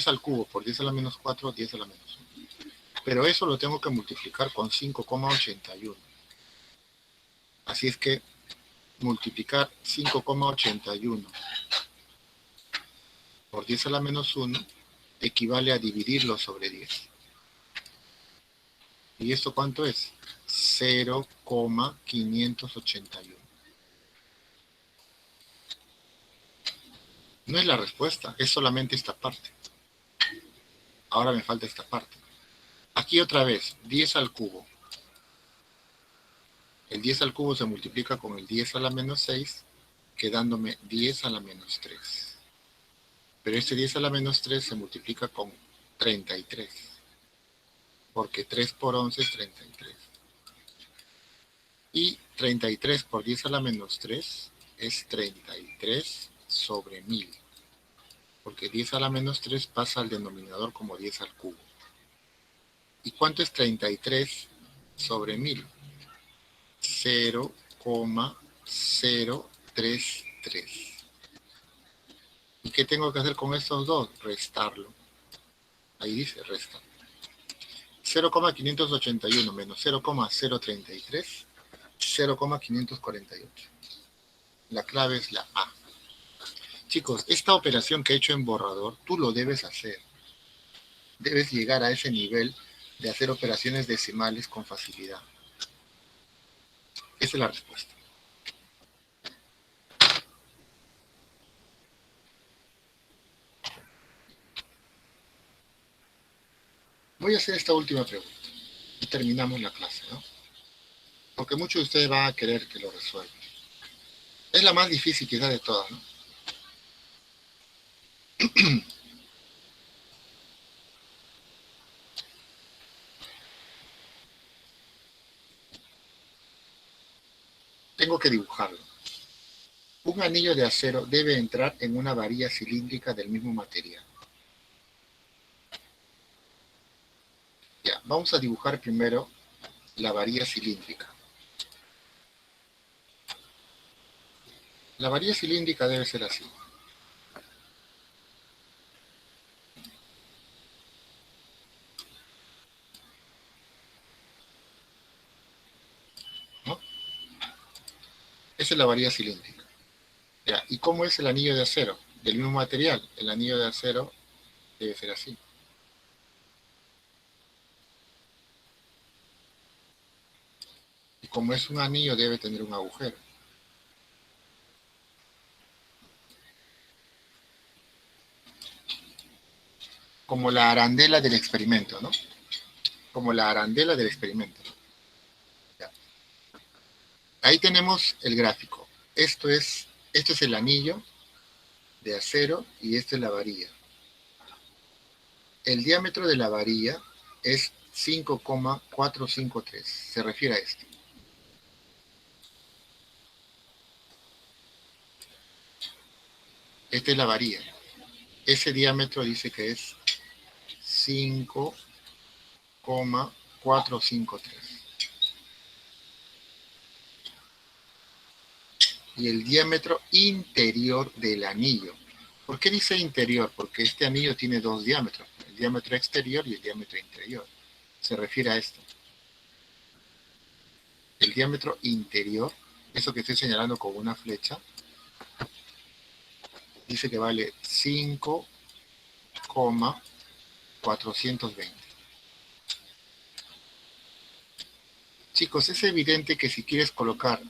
A: al cubo por 10 a la menos 4, 10 a la menos 1. Pero eso lo tengo que multiplicar con 5,81. Así es que multiplicar 5,81 por 10 a la menos 1 equivale a dividirlo sobre 10. ¿Y esto cuánto es? 0,581. No es la respuesta, es solamente esta parte. Ahora me falta esta parte. Aquí otra vez, 10 al cubo. El 10 al cubo se multiplica con el 10 a la menos 6, quedándome 10 a la menos 3. Pero este 10 a la menos 3 se multiplica con 33. Porque 3 por 11 es 33. Y 33 por 10 a la menos 3 es 33 sobre 1000. Porque 10 a la menos 3 pasa al denominador como 10 al cubo. ¿Y cuánto es 33 sobre 1000? 0,033. ¿Y qué tengo que hacer con estos dos? Restarlo. Ahí dice resta. 0,581 menos 0,033, 0,548. La clave es la A. Chicos, esta operación que he hecho en borrador, tú lo debes hacer. Debes llegar a ese nivel de hacer operaciones decimales con facilidad. Esa es la respuesta. Voy a hacer esta última pregunta y terminamos la clase, ¿no? Porque muchos de ustedes van a querer que lo resuelvan. Es la más difícil quizás de todas, ¿no? Tengo que dibujarlo. Un anillo de acero debe entrar en una varilla cilíndrica del mismo material. Ya, vamos a dibujar primero la varilla cilíndrica. La varilla cilíndrica debe ser así. ¿No? Esa es la varilla cilíndrica. Ya, ¿y cómo es el anillo de acero? Del mismo material. El anillo de acero debe ser así. Y como es un anillo, debe tener un agujero. Como la arandela del experimento, ¿no? Como la arandela del experimento. Ya. Ahí tenemos el gráfico. Esto es el anillo de acero y esta es la varilla. El diámetro de la varilla es 5,453. Se refiere a esto. Esta es la varilla. Ese diámetro dice que es 5,453. Y el diámetro interior del anillo. ¿Por qué dice interior? Porque este anillo tiene dos diámetros. El diámetro exterior y el diámetro interior. Se refiere a esto. El diámetro interior, eso que estoy señalando con una flecha, dice que vale 5,420. Chicos, es evidente que si quieres colocar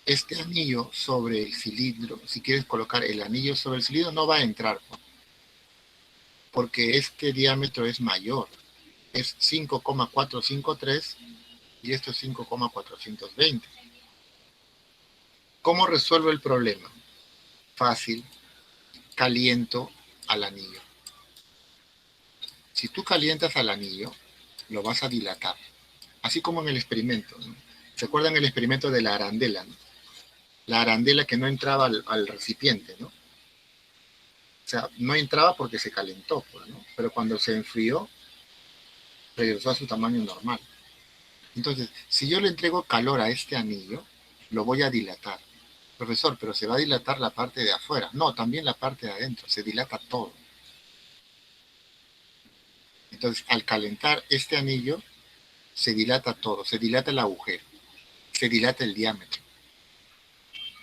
A: este anillo sobre el cilindro, si quieres colocar el anillo sobre el cilindro, no va a entrar, porque este diámetro es mayor. Es 5,453 y esto es 5,420. ¿Cómo resuelvo el problema? Fácil, caliento al anillo. Si tú calientas al anillo, lo vas a dilatar, así como en el experimento, ¿no? ¿Se acuerdan el experimento de la arandela, ¿no? La arandela que no entraba al recipiente, ¿no? O sea, no entraba porque se calentó, ¿no? Pero cuando se enfrió, regresó a su tamaño normal. Entonces, si yo le entrego calor a este anillo, lo voy a dilatar. Profesor, pero se va a dilatar la parte de afuera. No, también la parte de adentro, se dilata todo. Entonces, al calentar este anillo, se dilata todo, se dilata el agujero, se dilata el diámetro.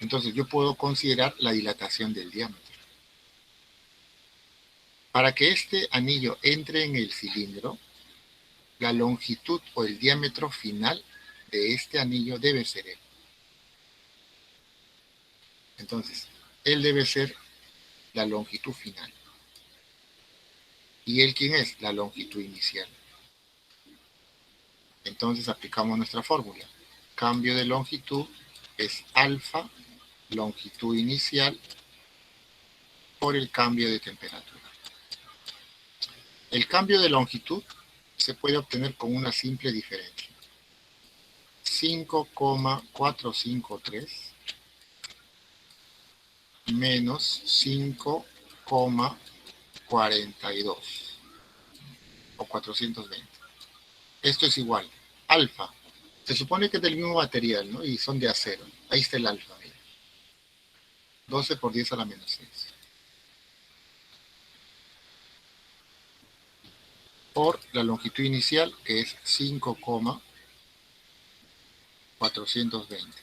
A: Entonces, yo puedo considerar la dilatación del diámetro. Para que este anillo entre en el cilindro, la longitud o el diámetro final de este anillo debe ser él. Entonces, él debe ser la longitud final. ¿Y él quién es? La longitud inicial. Entonces aplicamos nuestra fórmula. Cambio de longitud es alfa, longitud inicial, por el cambio de temperatura. El cambio de longitud se puede obtener con una simple diferencia. 5,453 menos 5,42 o 420. Esto es igual. Alfa. Se supone que es del mismo material, ¿no? Y son de acero. Ahí está el alfa. Mira. 12 por 10 a la menos 6. Por la longitud inicial, que es 5,420.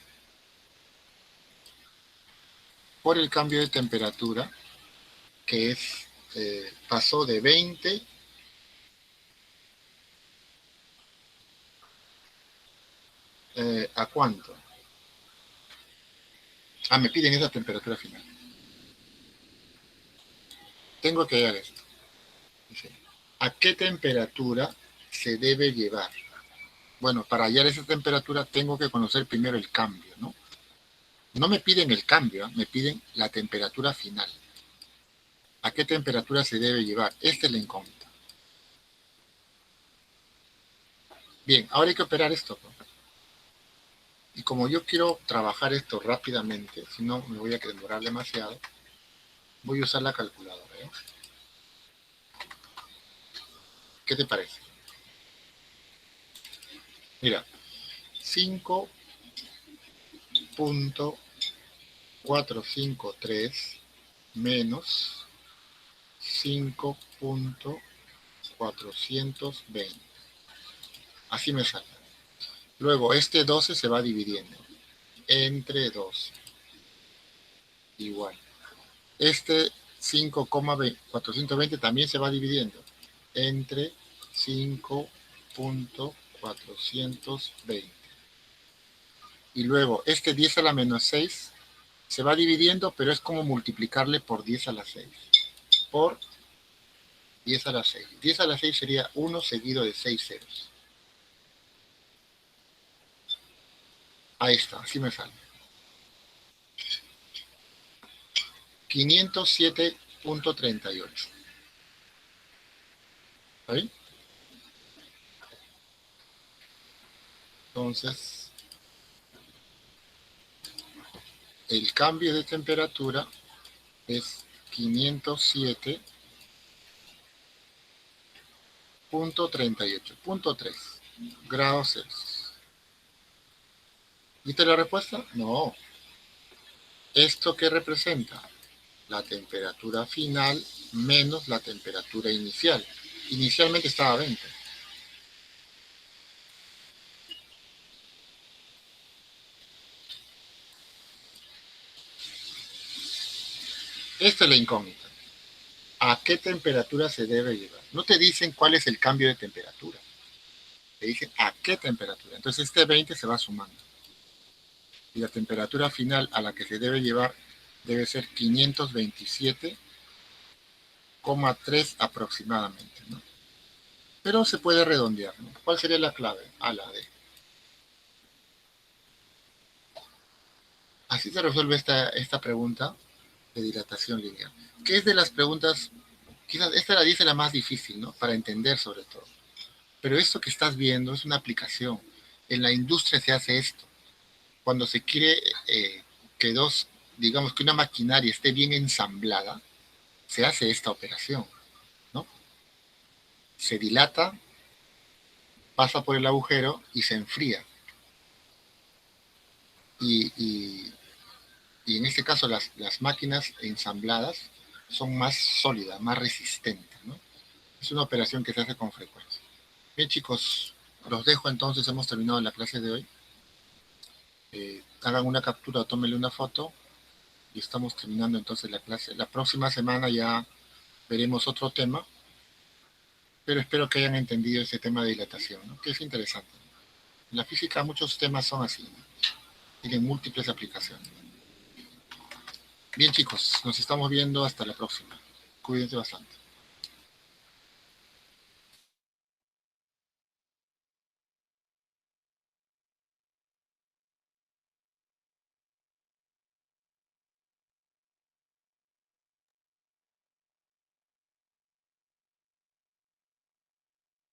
A: Por el cambio de temperatura, que es pasó de 20 ¿a cuánto? Me piden esa temperatura final. Tengo que hallar esto. Dice, ¿a qué temperatura se debe llevar? Bueno, para hallar esa temperatura tengo que conocer primero el cambio, ¿no? No me piden el cambio, me piden la temperatura final. ¿A qué temperatura se debe llevar? Esta es la incógnita. Bien, ahora hay que operar esto, ¿no? Y como yo quiero trabajar esto rápidamente, si no me voy a demorar demasiado, voy a usar la calculadora, ¿eh? ¿Qué te parece? Mira, 5,453 menos 5,420. Así me sale. Luego, este 12 se va dividiendo entre 12. Igual. Este 5,420 también se va dividiendo entre 5,420. Y luego, este 10 a la menos 6 se va dividiendo, pero es como multiplicarle por 10 a la 6. Por 10 a la 6. 10 a la 6 sería 1 seguido de 6 ceros. Ahí está, así me sale. 507,38. ¿Está bien? Entonces, el cambio de temperatura es 507,38.3 grados Celsius. ¿Viste la respuesta? No. ¿Esto qué representa? La temperatura final menos la temperatura inicial. Inicialmente estaba a 20. Esta es la incógnita. ¿A qué temperatura se debe llevar? No te dicen cuál es el cambio de temperatura. Te dicen a qué temperatura. Entonces este 20 se va sumando. Y la temperatura final a la que se debe llevar debe ser 527,3 aproximadamente, ¿no? Pero se puede redondear, ¿no? ¿Cuál sería la clave? A la D. Así se resuelve esta pregunta de dilatación lineal. Que es de las preguntas, quizás esta la dice la más difícil, ¿no? Para entender sobre todo. Pero esto que estás viendo es una aplicación. En la industria se hace esto. Cuando se quiere que digamos que una maquinaria esté bien ensamblada, se hace esta operación, ¿no? Se dilata, pasa por el agujero y se enfría. Y en este caso las máquinas ensambladas son más sólidas, más resistentes, ¿no? Es una operación que se hace con frecuencia. Bien, chicos, los dejo entonces. Hemos terminado la clase de hoy. Hagan una captura, tómenle una foto y estamos terminando entonces la clase. La próxima semana ya veremos otro tema, pero espero que hayan entendido ese tema de dilatación, ¿no? Que es interesante. En la física muchos temas son así, ¿no? Tienen múltiples aplicaciones. Bien, chicos, nos estamos viendo hasta la próxima. Cuídense bastante.